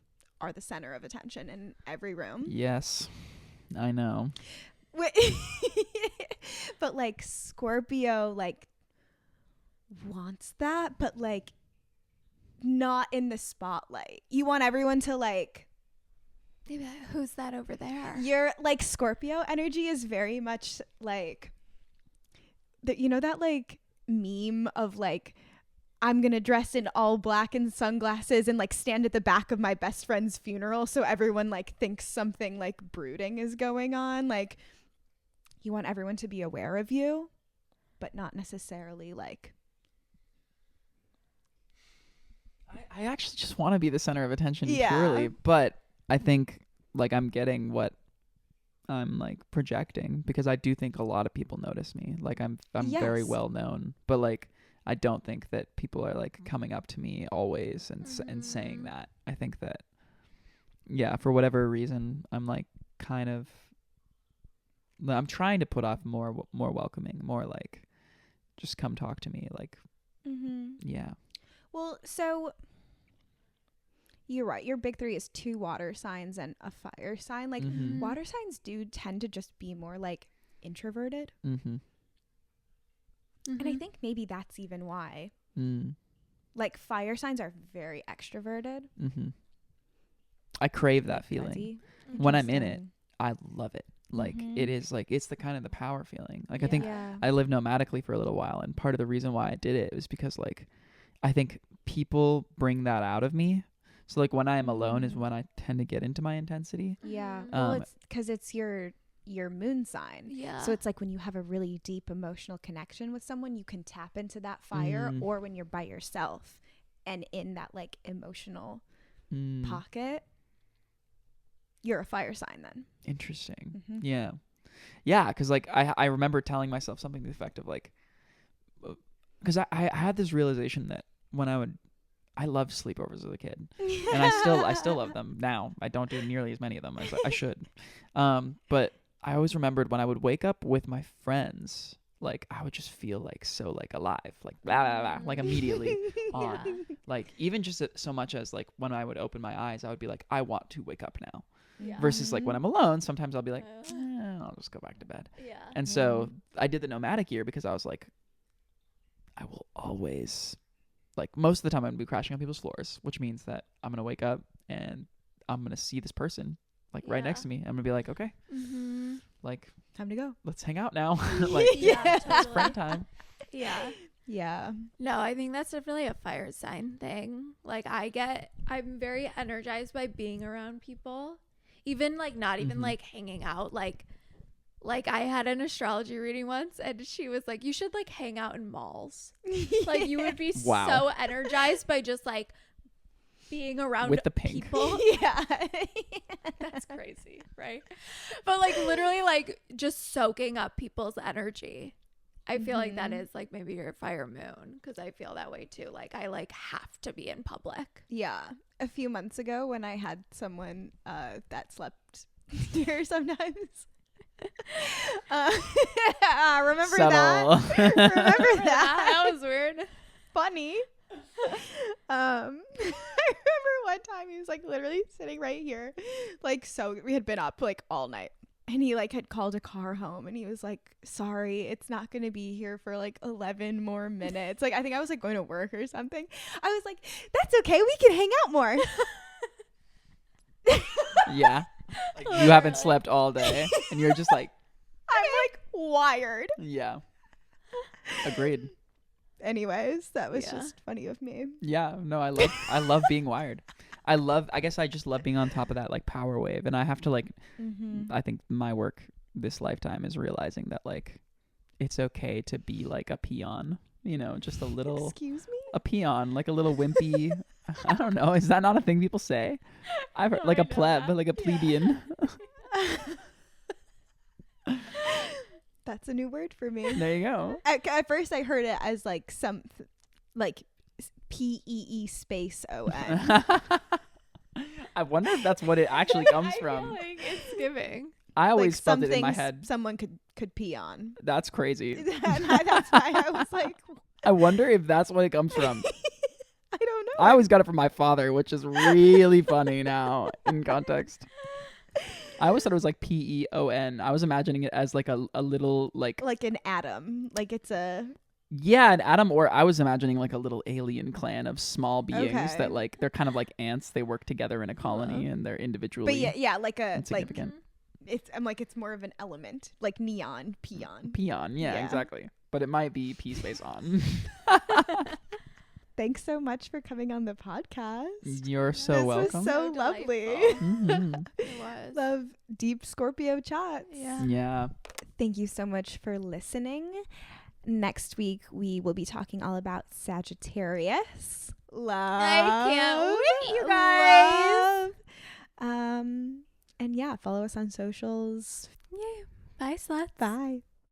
are the center of attention in every room. Yes, I know. But like Scorpio like wants that, but like not in the spotlight. You want everyone to like, who's that over there? You're like, Scorpio energy is very much like you know that like meme of like, I'm gonna dress in all black and sunglasses and like stand at the back of my best friend's funeral so everyone like thinks something like brooding is going on. Like, you want everyone to be aware of you, but not necessarily like. I actually just want to be the center of attention purely, but I think like I'm getting what I'm like projecting because I do think a lot of people notice me. Like I'm very well known, but like I don't think that people are like coming up to me always and saying that. I think that for whatever reason I'm like kind of I'm trying to put off more welcoming, more like just come talk to me, like Well, so you're right. Your big three is 2 water signs and a fire sign. Like water signs do tend to just be more like introverted. And I think maybe that's even why. Like fire signs are very extroverted. I crave that feeling. When I'm in it, I love it. Like it is like, it's the kind of the power feeling. Like I think I lived nomadically for a little while, and part of the reason why I did it was because like I think people bring that out of me. So like when I am alone is when I tend to get into my intensity. Well, it's because it's your moon sign. So it's like when you have a really deep emotional connection with someone, you can tap into that fire, or when you're by yourself and in that like emotional pocket, you're a fire sign then. Interesting. Yeah, because like I remember telling myself something to the effect of like, because I had this realization that when I loved sleepovers as a kid, and I still love them now. I don't do nearly as many of them as I should, but I always remembered when I would wake up with my friends, like I would just feel like so like alive, like blah, blah, blah, like immediately on. Like even just so much as like when I would open my eyes, I would be like, I want to wake up now. Versus like when I'm alone, sometimes I'll be like, I'll just go back to bed. And so I did the nomadic year because I was like, I will always, like most of the time I'm going to be crashing on people's floors, which means that I'm going to wake up and I'm going to see this person like right next to me. I'm going to be like, okay, like time to go. Let's hang out now. Like, totally. it's friend time. Yeah. No, I think that's definitely a fire sign thing. Like I'm very energized by being around people. Even like not even like hanging out. Like I had an astrology reading once and she was like, you should like hang out in malls. Like you would be so energized by just like being around with the pink people. Yeah. That's crazy, right? But like literally like just soaking up people's energy. I feel like that is like maybe your fire moon, because I feel that way too. Like I like have to be in public. Yeah. A few months ago when I had someone that slept here sometimes. Remember Subtle. that? Remember that? That was weird. Funny. I remember one time he was like literally sitting right here, like, so we had been up like all night. And he like had called a car home and he was like, sorry, it's not going to be here for like 11 more minutes. Like, I think I was like going to work or something. I was like, that's okay. We can hang out more. Yeah. Like, you haven't slept all day and you're just like, I'm like wired. yeah. Agreed. Anyways, that was just funny of me. Yeah. No, I love being wired. I guess I just love being on top of that like power wave, and I have to like I think my work this lifetime is realizing that like it's okay to be like a peon, you know, just a little Excuse me? a peon, like a little wimpy. I don't know, is that not a thing people say? I've heard like a pleb, but like a plebeian. That's a new word for me. There you go. At first I heard it as like some like PEE space ON. I wonder if that's what it actually comes from. I feel like it's giving. I always like felt it in my head. Someone could pee on. That's crazy. That's why I was like, I wonder if that's what it comes from. I don't know. I always got it from my father, which is really funny now in context. I always thought it was like PEON. I was imagining it as like a little like an atom. Like it's a an atom, or I was imagining like a little alien clan of small beings that like they're kind of like ants. They work together in a colony and they're individually. But yeah, like a insignificant. Like it's more of an element, like neon, peon. Peon, yeah, exactly. But it might be P space on. Thanks so much for coming on the podcast. You're so welcome. This was so lovely. It was. Love deep Scorpio chats. Yeah. Thank you so much for listening. Next week, we will be talking all about Sagittarius. Love. I can't wait, you guys. Love. And yeah, follow us on socials. Yay. Bye, sluts. Bye.